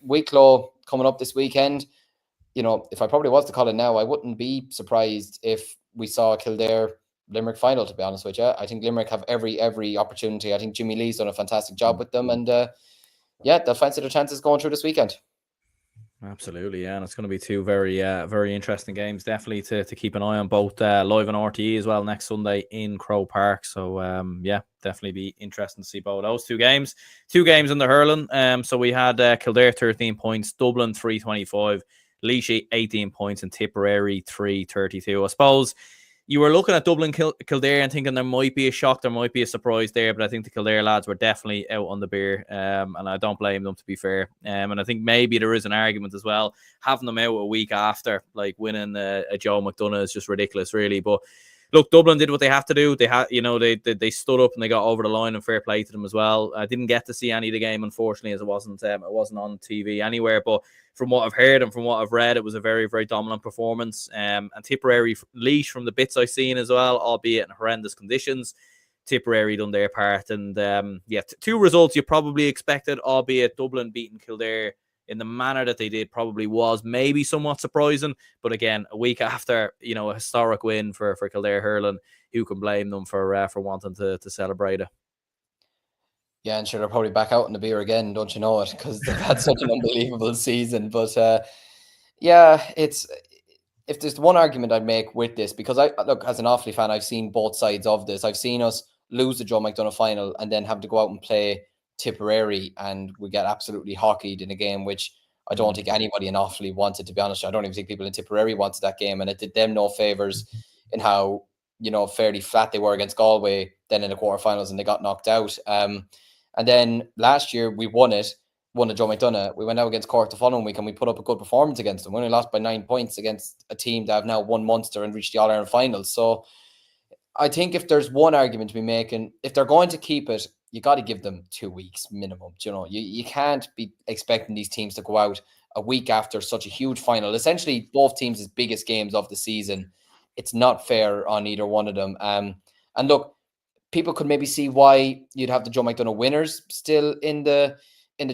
Wicklow coming up this weekend. You know, if I probably was to call it now, I wouldn't be surprised if we saw a Kildare Limerick final, to be honest with you. I think Limerick have every opportunity. I think Jimmy Lee's done a fantastic job with them, and yeah, they'll fancy their chances going through this weekend. Absolutely, yeah, and it's going to be 2 very interesting games. Definitely to keep an eye on, both live on RTE as well next Sunday in Croke Park. So yeah, definitely be interesting to see both those 2 games. 2 games in the hurling. So we had Kildare 13 points, Dublin 325, Laois 18 points, and Tipperary 332. I suppose you were looking at Dublin Kildare and thinking there might be a shock, there might be a surprise there, but I think the Kildare lads were definitely out on the beer, and I don't blame them, to be fair. And I think maybe there is an argument as well, having them out a week after, like winning a Joe McDonagh is just ridiculous, really. But look, Dublin did what they have to do. They had, they stood up and they got over the line, and fair play to them as well. I didn't get to see any of the game, unfortunately, as it wasn't on TV anywhere. But from what I've heard and from what I've read, it was a very, very dominant performance. And Tipperary Laois, from the bits I've seen as well, albeit in horrendous conditions, Tipperary done their part. And yeah, 2 results you probably expected, albeit Dublin beating Kildare in the manner that they did probably was maybe somewhat surprising. But again, a week after, a historic win for Kildare hurling, who can blame them for wanting to celebrate it? Yeah, and sure, they're probably back out in the beer again, don't you know it? Because they've had such an unbelievable season. But yeah, if there's one argument I'd make with this, because I look, as an Offaly fan, I've seen both sides of this. I've seen us lose the Joe McDonagh final and then have to go out and play Tipperary, and we get absolutely hockeyed in a game which I don't think anybody in Offaly wanted, to be honest. I don't even think people in Tipperary wanted that game, and it did them no favours in how, fairly flat they were against Galway then in the quarterfinals, and they got knocked out. And then last year we won the Joe McDonagh. We went out against Cork the following week and we put up a good performance against them. We only lost by 9 points against a team that have now won Munster and reached the All-Ireland finals. So I think if there's one argument to be making, if they're going to keep it, you got to give them 2 weeks minimum. You can't be expecting these teams to go out a week after such a huge final. Essentially, both teams' biggest games of the season. It's not fair on either one of them. And look, people could maybe see why you'd have the Joe McDonagh winners still in the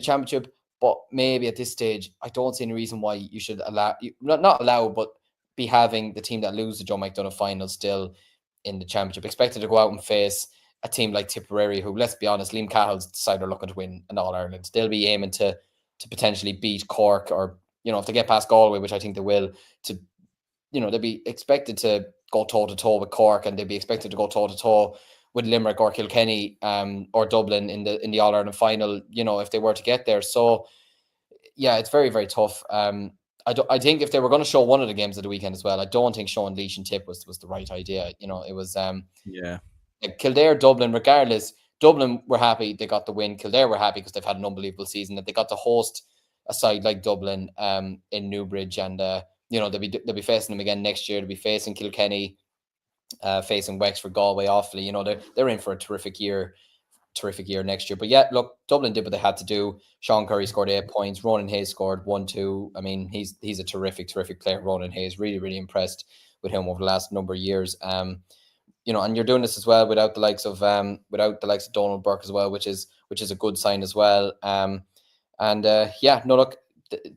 championship, but maybe at this stage, I don't see any reason why you should not allow, but be having the team that lose the Joe McDonagh final still in the championship, expected to go out and face a team like Tipperary, who, let's be honest, Liam Cahill's side are looking to win an All-Ireland. They'll be aiming to potentially beat Cork, or, if they get past Galway, which I think they will, they'll be expected to go toe-to-toe with Cork, and they'll be expected to go toe-to-toe with Limerick or Kilkenny or Dublin in the All-Ireland final, if they were to get there. So, yeah, it's very, very tough. I think if they were going to show one of the games of the weekend as well, I don't think showing Laois and Tip was the right idea. It was like Kildare, Dublin, regardless. Dublin were happy they got the win. Kildare were happy because they've had an unbelievable season, that they got to host a side like Dublin in Newbridge, and they'll be facing them again next year. They'll be facing Kilkenny, facing Wexford, Galway, Offaly. They're in for a terrific year next year. But yeah, look, Dublin did what they had to do. Sean Curry scored 8 points. Ronan Hayes scored 1-2. I mean, he's a terrific player. Ronan Hayes, really, really impressed with him over the last number of years. And you're doing this as well without the likes of Donald Burke as well, which is a good sign as well. Look,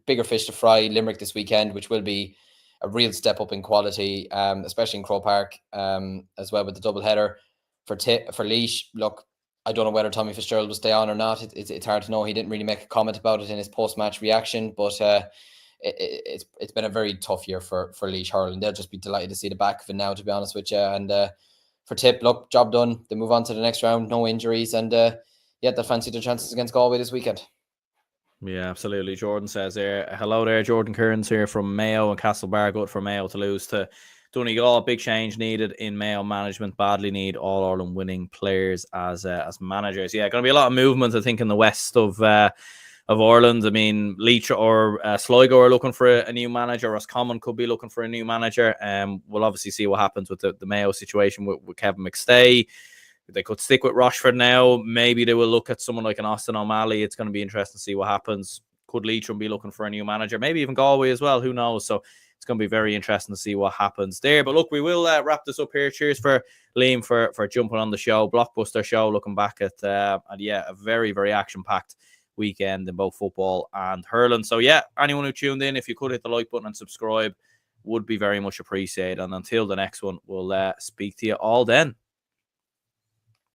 bigger fish to fry. Limerick this weekend, which will be a real step up in quality, especially in Croke Park, as well, with the double header for Laois. Look, I don't know whether Tommy Fitzgerald will stay on or not. It's hard to know. He didn't really make a comment about it in his post-match reaction, but it's been a very tough year for Laois hurling. They'll just be delighted to see the back of it now, to be honest with you. And for Tip, look, job done. They move on to the next round, no injuries, and they'll fancy their chances against Galway this weekend. Yeah, absolutely. Jordan says there, hello there, Jordan Kearns here from Mayo and Castlebar. Good for Mayo to lose to Donegal, big change needed in Mayo management. Badly need All Ireland winning players as managers. Yeah, going to be a lot of movement, I think, in the west of Ireland. I mean, Leitch or Sligo are looking for a new manager. Roscommon could be looking for a new manager. We'll obviously see what happens with the Mayo situation with Kevin McStay. They could stick with Rochford now. Maybe they will look at someone like an Austin O'Malley. It's going to be interesting to see what happens. Could Leitrim be looking for a new manager? Maybe even Galway as well. Who knows? So it's going to be very interesting to see what happens there. But look, we will wrap this up here. Cheers for Liam for jumping on the show. Blockbuster show. Looking back at a very, very action-packed weekend in both football and hurling. So yeah, anyone who tuned in, if you could hit the like button and subscribe, would be very much appreciated. And until the next one, we'll speak to you all then.